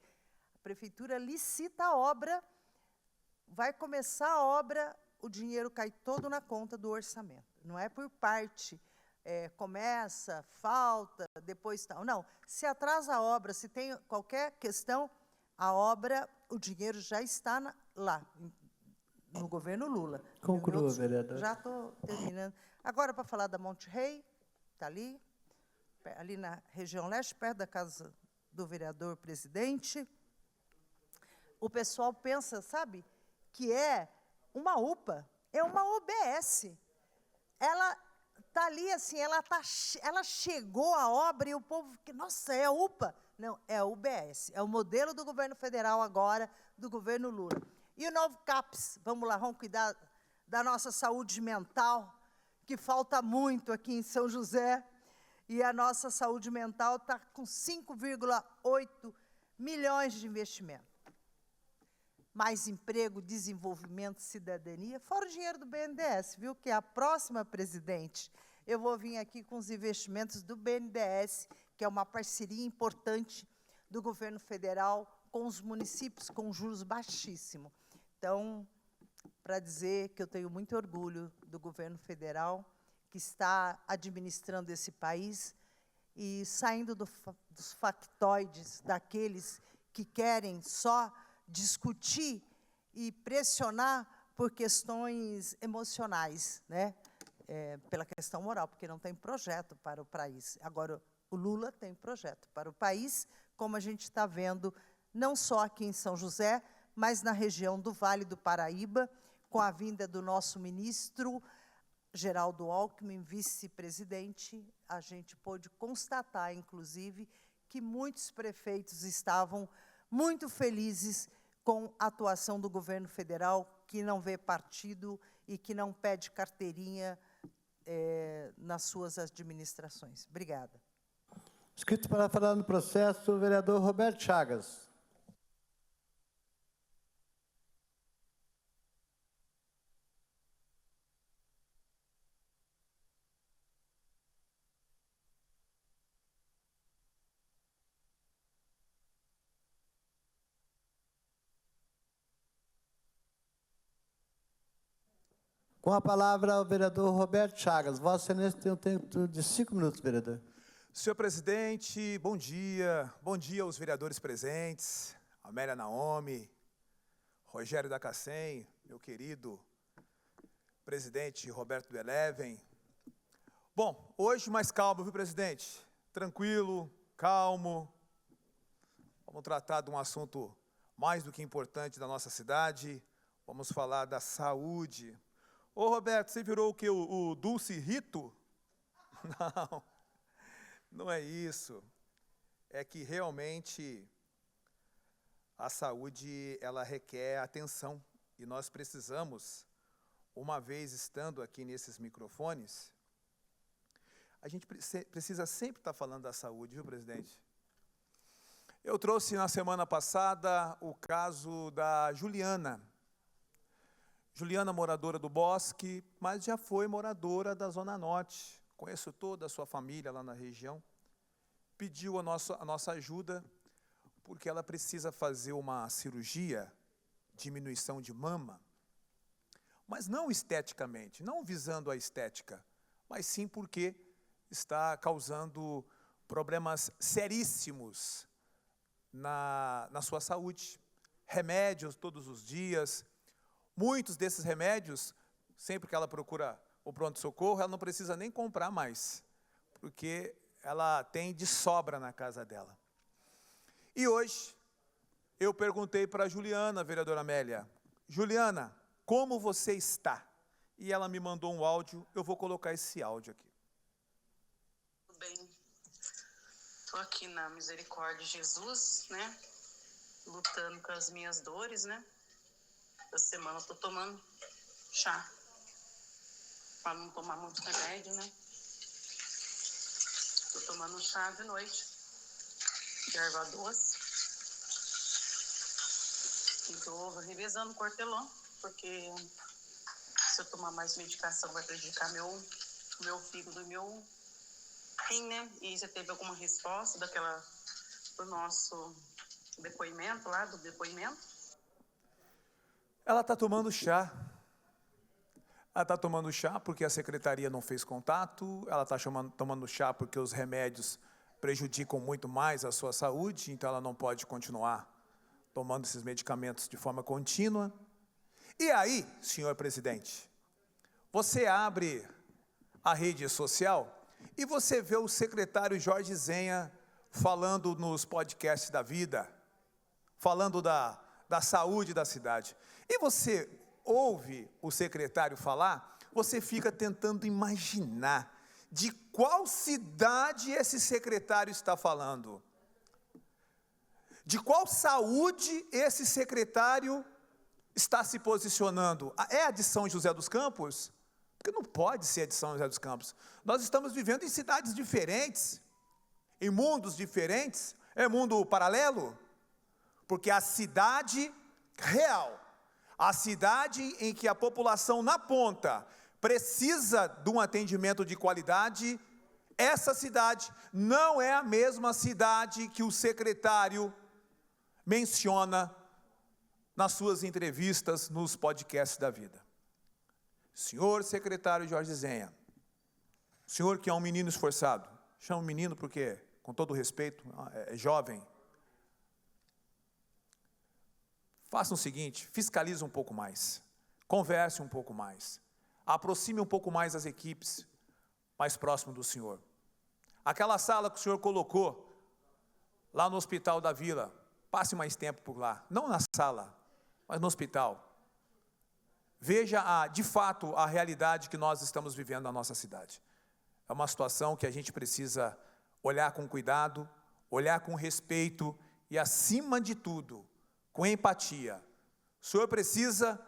a prefeitura licita a obra, vai começar a obra, o dinheiro cai todo na conta do orçamento. Não é por parte, começa, falta, depois tal. Não, se atrasa a obra, se tem qualquer questão, a obra, o dinheiro já está lá, no governo Lula. Conclua, vereador. Já estou terminando. Agora, para falar da Monte Rei, está ali na região leste, perto da casa do vereador presidente. O pessoal pensa, sabe, que é uma UPA, é uma OBS. Ela está ali, assim, ela chegou à obra e o povo, nossa, é a UPA? Não, é a UBS, é o modelo do governo federal agora, do governo Lula. E o novo CAPS, vamos lá, vamos cuidar da nossa saúde mental, que falta muito aqui em São José, e a nossa saúde mental está com 5,8 milhões de investimento. Mais emprego, desenvolvimento, cidadania, fora o dinheiro do BNDES, viu? Que a próxima presidente, eu vou vir aqui com os investimentos do BNDES, que é uma parceria importante do governo federal com os municípios, com juros baixíssimos. Então, para dizer que eu tenho muito orgulho do governo federal, que está administrando esse país e saindo dos factoides, daqueles que querem só discutir e pressionar por questões emocionais, né? Pela questão moral, porque não tem projeto para o país. Agora, o Lula tem projeto para o país, como a gente está vendo, não só aqui em São José, mas na região do Vale do Paraíba, com a vinda do nosso ministro Geraldo Alckmin, vice-presidente, a gente pôde constatar, inclusive, que muitos prefeitos estavam muito felizes com a atuação do governo federal, que não vê partido e que não pede carteirinha nas suas administrações. Obrigada. Inscrito para falar no processo, o vereador Roberto Chagas. Com a palavra, o vereador Roberto Chagas. Vossa Excelência tem um tempo de 5 minutos, vereador. Senhor presidente, bom dia. Bom dia aos vereadores presentes, Amélia Naomi, Rogério da Cacém, meu querido presidente Roberto do Eleven. Bom, hoje mais calmo, viu, presidente? Tranquilo, calmo. Vamos tratar de um assunto mais do que importante da nossa cidade. Vamos falar da saúde. Ô, Roberto, você virou o quê? O Dulce Rito? Não, não é isso. É que realmente a saúde, ela requer atenção. E nós precisamos, uma vez estando aqui nesses microfones, a gente precisa sempre estar falando da saúde, viu, presidente? Eu trouxe na semana passada o caso da Juliana. Juliana, moradora do Bosque, mas já foi moradora da Zona Norte. Conheço toda a sua família lá na região. Pediu a nossa ajuda, porque ela precisa fazer uma cirurgia, diminuição de mama, mas não esteticamente, não visando a estética, mas sim porque está causando problemas seríssimos na sua saúde. Remédios todos os dias. Muitos desses remédios, sempre que ela procura o pronto-socorro, ela não precisa nem comprar mais, porque ela tem de sobra na casa dela. E hoje, eu perguntei para a Juliana, a vereadora Amélia, Juliana, como você está? E ela me mandou um áudio, eu vou colocar esse áudio aqui. Tudo bem. Estou aqui na Misericórdia de Jesus, né? Lutando com as minhas dores, né? Essa semana eu estou tomando chá, para não tomar muito remédio, né? Estou tomando chá de noite. erva doce. E tô revezando com hortelã, porque se eu tomar mais medicação vai prejudicar meu fígado e meu rim, né? E você teve alguma resposta do nosso depoimento lá, do depoimento? Ela está tomando chá. Ela está tomando chá porque a secretaria não fez contato, ela está tomando chá porque os remédios prejudicam muito mais a sua saúde, então ela não pode continuar tomando esses medicamentos de forma contínua. E aí, senhor presidente, você abre a rede social e você vê o secretário Jorge Zenha falando nos podcasts da vida, falando da saúde da cidade. E você ouve o secretário falar, você fica tentando imaginar de qual cidade esse secretário está falando. De qual saúde esse secretário está se posicionando? É a de São José dos Campos? Porque não pode ser a de São José dos Campos. Nós estamos vivendo em cidades diferentes, em mundos diferentes. É mundo paralelo? Porque a cidade real, a cidade em que a população na ponta precisa de um atendimento de qualidade, essa cidade não é a mesma cidade que o secretário menciona nas suas entrevistas nos podcasts da vida. Senhor secretário Jorge Zenha, senhor que é um menino esforçado, chamo menino porque, com todo respeito, é jovem. Faça o seguinte, fiscalize um pouco mais, converse um pouco mais, aproxime um pouco mais as equipes mais próximo do senhor. Aquela sala que o senhor colocou lá no Hospital da Vila, passe mais tempo por lá, não na sala, mas no hospital. Veja, de fato, a realidade que nós estamos vivendo na nossa cidade. É uma situação que a gente precisa olhar com cuidado, olhar com respeito e, acima de tudo, com empatia. O senhor precisa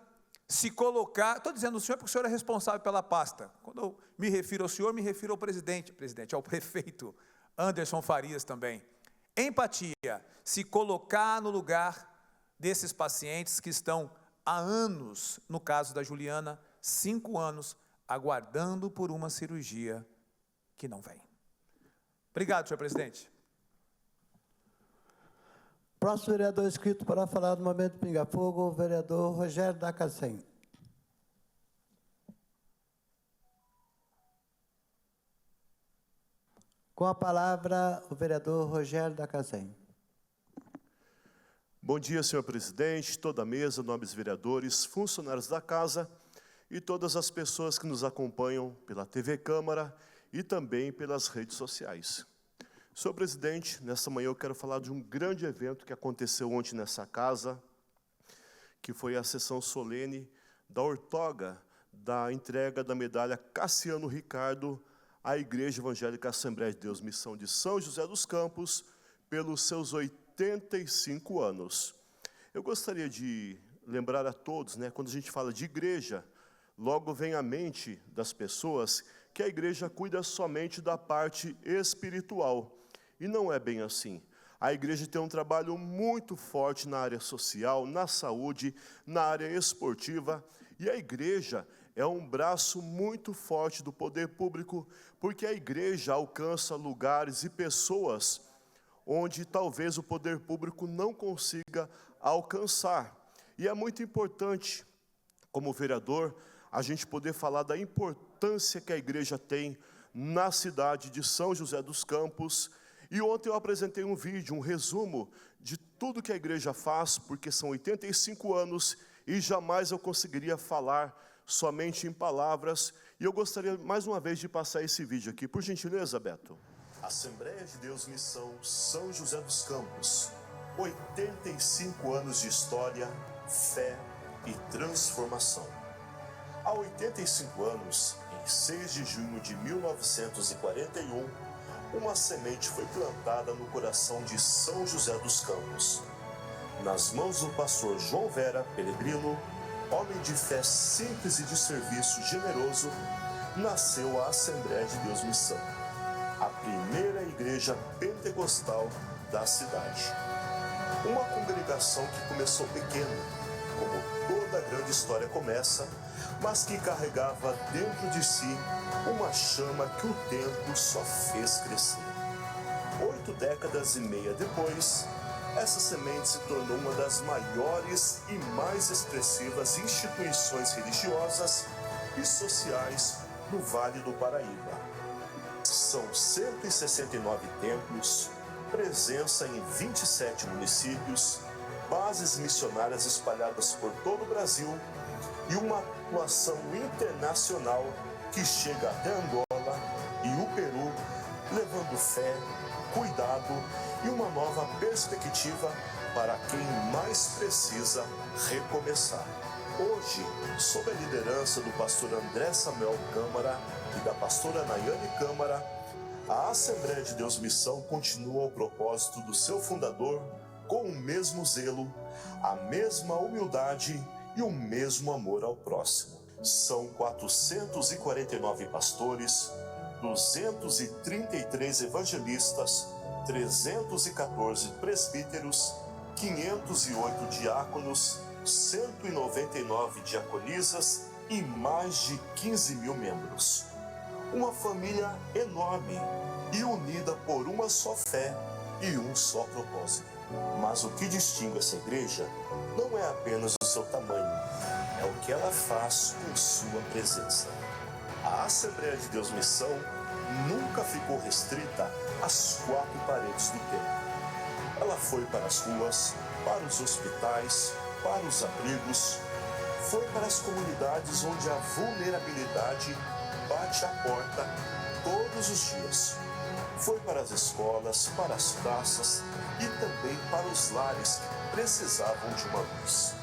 se colocar, estou dizendo o senhor porque o senhor é responsável pela pasta. Quando eu me refiro ao senhor, me refiro ao presidente, ao prefeito Anderson Farias também. Empatia, se colocar no lugar desses pacientes que estão há anos, no caso da Juliana, 5 anos, aguardando por uma cirurgia que não vem. Obrigado, senhor presidente. Próximo vereador inscrito para falar no momento Pinga Fogo, o vereador Rogério Dacacém. Com a palavra, o vereador Rogério Dacacém. Bom dia, senhor presidente, toda a mesa, nobres vereadores, funcionários da casa e todas as pessoas que nos acompanham pela TV Câmara e também pelas redes sociais. Senhor presidente, nessa manhã eu quero falar de um grande evento que aconteceu ontem nessa casa, que foi a sessão solene da outorga da entrega da medalha Cassiano Ricardo à Igreja Evangélica Assembleia de Deus Missão de São José dos Campos, pelos seus 85 anos. Eu gostaria de lembrar a todos, quando a gente fala de igreja, logo vem à mente das pessoas que a igreja cuida somente da parte espiritual. E não é bem assim. A igreja tem um trabalho muito forte na área social, na saúde, na área esportiva, e a igreja é um braço muito forte do poder público, porque a igreja alcança lugares e pessoas onde talvez o poder público não consiga alcançar. E é muito importante, como vereador, a gente poder falar da importância que a igreja tem na cidade de São José dos Campos. E ontem eu apresentei um vídeo, um resumo de tudo que a igreja faz, porque são 85 anos e jamais eu conseguiria falar somente em palavras. E eu gostaria mais uma vez de passar esse vídeo aqui, por gentileza, Beto. Assembleia de Deus Missão São José dos Campos, 85 anos de história, fé e transformação. Há 85 anos, em 6 de junho de 1941, uma semente foi plantada no coração de São José dos Campos. Nas mãos do pastor João Vera Peregrino, homem de fé simples e de serviço generoso, nasceu a Assembleia de Deus Missão, a primeira igreja pentecostal da cidade. Uma congregação que começou pequena, como toda grande história começa, mas que carregava dentro de si uma chama que o tempo só fez crescer. 8 décadas e meia depois, essa semente se tornou uma das maiores e mais expressivas instituições religiosas e sociais do Vale do Paraíba. São 169 templos, presença em 27 municípios, bases missionárias espalhadas por todo o Brasil e uma atuação internacional que chega até Angola e o Peru, levando fé, cuidado e uma nova perspectiva para quem mais precisa recomeçar. Hoje, sob a liderança do pastor André Samuel Câmara e da pastora Nayane Câmara, a Assembleia de Deus Missão continua o propósito do seu fundador com o mesmo zelo, a mesma humildade e o mesmo amor ao próximo. São 449 pastores, 233 evangelistas, 314 presbíteros, 508 diáconos, 199 diaconisas e mais de 15 mil membros. Uma família enorme e unida por uma só fé e um só propósito. Mas o que distingue essa igreja não é apenas o seu tamanho, é o que ela faz com sua presença. A Assembleia de Deus Missão nunca ficou restrita às 4 paredes do templo. Ela foi para as ruas, para os hospitais, para os abrigos, foi para as comunidades onde a vulnerabilidade bate a porta todos os dias. Foi para as escolas, para as praças e também para os lares que precisavam de uma luz.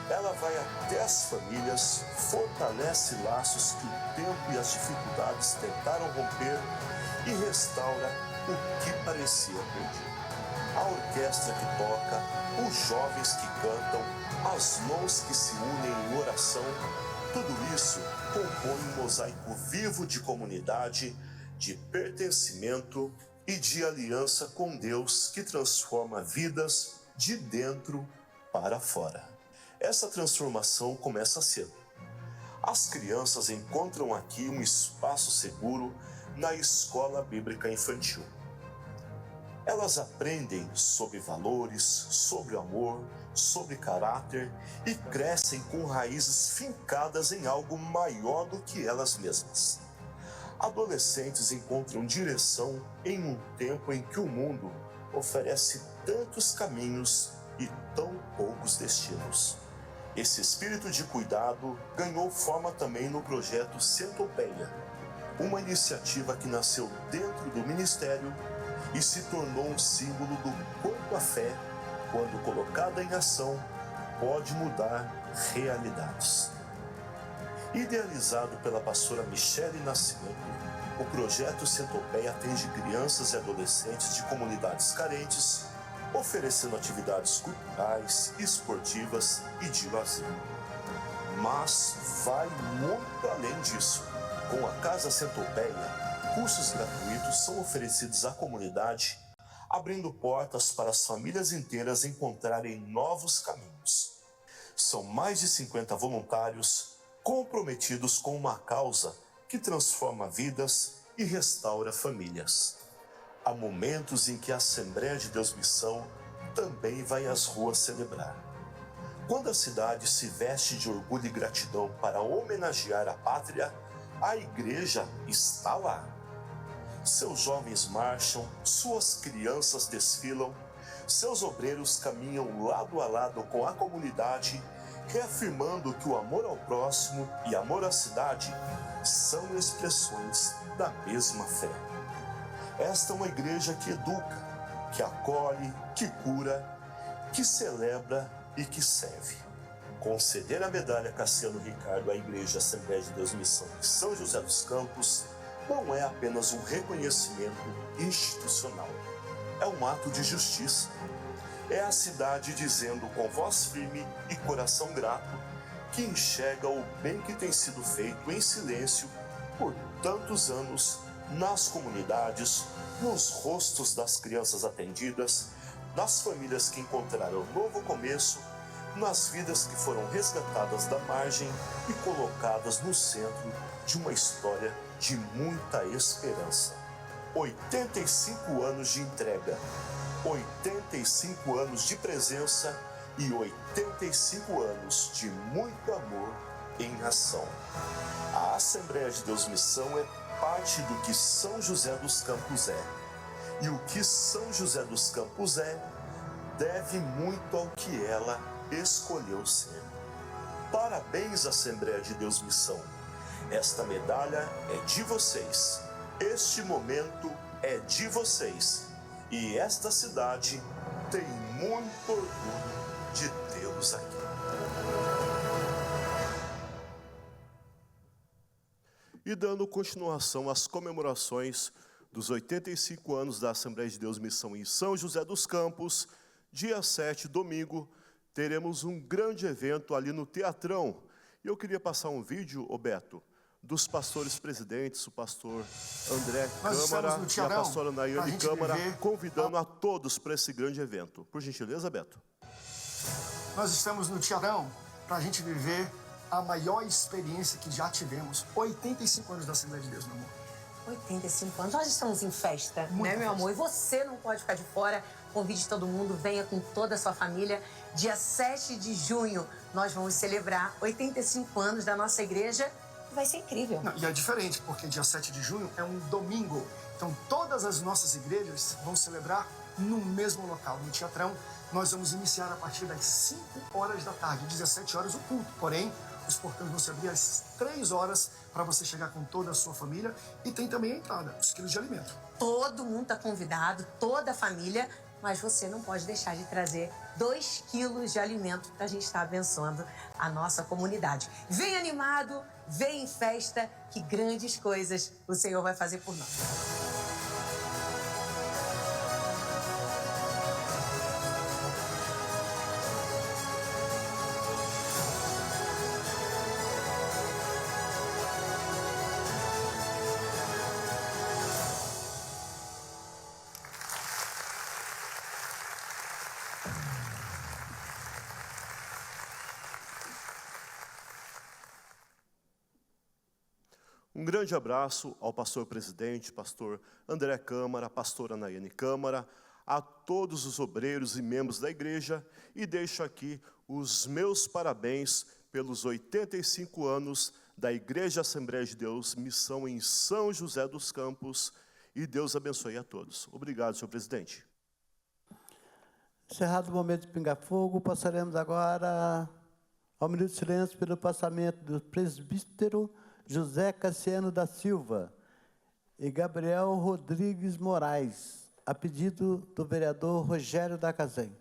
Ela vai até as famílias, fortalece laços que o tempo e as dificuldades tentaram romper e restaura o que parecia perdido. A orquestra que toca, os jovens que cantam, as mãos que se unem em oração, tudo isso compõe um mosaico vivo de comunidade, de pertencimento e de aliança com Deus que transforma vidas de dentro para fora. Essa transformação começa cedo. As crianças encontram aqui um espaço seguro na escola bíblica infantil. Elas aprendem sobre valores, sobre amor, sobre caráter e crescem com raízes fincadas em algo maior do que elas mesmas. Adolescentes encontram direção em um tempo em que o mundo oferece tantos caminhos e tão poucos destinos. Esse espírito de cuidado ganhou forma também no projeto Centopeia, uma iniciativa que nasceu dentro do ministério e se tornou um símbolo do quanto a fé, quando colocada em ação, pode mudar realidades. Idealizado pela pastora Michele Nascimento, o projeto Centopeia atende crianças e adolescentes de comunidades carentes, oferecendo atividades culturais, esportivas e de lazer. Mas vai muito além disso. Com a Casa Centopeia, cursos gratuitos são oferecidos à comunidade, abrindo portas para as famílias inteiras encontrarem novos caminhos. São mais de 50 voluntários comprometidos com uma causa que transforma vidas e restaura famílias. Há momentos em que a Assembleia de Deus Missão também vai às ruas celebrar. Quando a cidade se veste de orgulho e gratidão para homenagear a pátria, a igreja está lá. Seus jovens marcham, suas crianças desfilam, seus obreiros caminham lado a lado com a comunidade, reafirmando que o amor ao próximo e amor à cidade são expressões da mesma fé. Esta é uma igreja que educa, que acolhe, que cura, que celebra e que serve. Conceder a medalha Cassiano Ricardo à Igreja Assembleia de Deus Missão de São José dos Campos não é apenas um reconhecimento institucional. É um ato de justiça. É a cidade dizendo com voz firme e coração grato que enxerga o bem que tem sido feito em silêncio por tantos anos nas comunidades, nos rostos das crianças atendidas, nas famílias que encontraram novo começo, nas vidas que foram resgatadas da margem e colocadas no centro de uma história de muita esperança. 85 anos de entrega, 85 anos de presença e 85 anos de muito amor em ação. A Assembleia de Deus Missão é parte do que São José dos Campos é. E o que São José dos Campos é, deve muito ao que ela escolheu ser. Parabéns, Assembleia de Deus Missão. Esta medalha é de vocês. Este momento é de vocês. E esta cidade tem muito orgulho de tê-los aqui. E dando continuação às comemorações dos 85 anos da Assembleia de Deus Missão em São José dos Campos, dia 7, domingo, teremos um grande evento ali no Teatrão. E eu queria passar um vídeo, Beto, dos pastores presidentes, o pastor André Câmara e a pastora Nayane Câmara, convidando a todos para esse grande evento. Por gentileza, Beto. Nós estamos no Teatrão para a gente viver a maior experiência que já tivemos. 85 anos da Assembleia de Deus, meu amor. 85 anos. Nós estamos em festa, Muita né, meu festa. amor? E você não pode ficar de fora. Convide todo mundo, venha com toda a sua família. Dia 7 de junho, nós vamos celebrar 85 anos da nossa igreja. Vai ser incrível. Não, e é diferente, porque dia 7 de junho é um domingo. Então, todas as nossas igrejas vão celebrar no mesmo local, no Teatrão. Nós vamos iniciar a partir das 5 horas da tarde, 17 horas o culto. Porém, os portões vão se abrir às 3 horas para você chegar com toda a sua família. E tem também a entrada, os quilos de alimento. Todo mundo está convidado, toda a família, mas você não pode deixar de trazer 2 quilos de alimento para a gente estar abençoando a nossa comunidade. Vem animado, vem em festa, que grandes coisas o Senhor vai fazer por nós. Um grande abraço ao pastor presidente, pastor André Câmara, pastora Nayane Câmara, a todos os obreiros e membros da igreja, e deixo aqui os meus parabéns pelos 85 anos da Igreja Assembleia de Deus Missão em São José dos Campos, e Deus abençoe a todos. Obrigado, senhor presidente. Encerrado o momento de pinga-fogo, passaremos agora ao minuto de silêncio pelo passamento do presbítero José Cassiano da Silva e Gabriel Rodrigues Moraes, a pedido do vereador Rogério da Casen.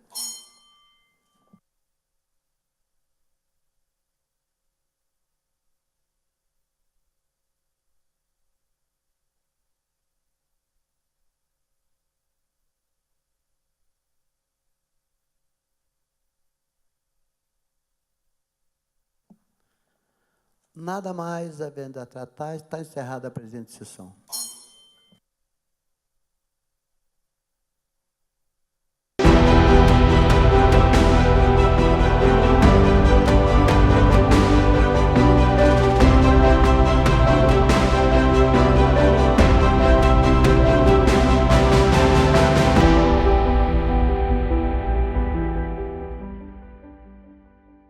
Nada mais havendo a tratar, está encerrada a presente sessão.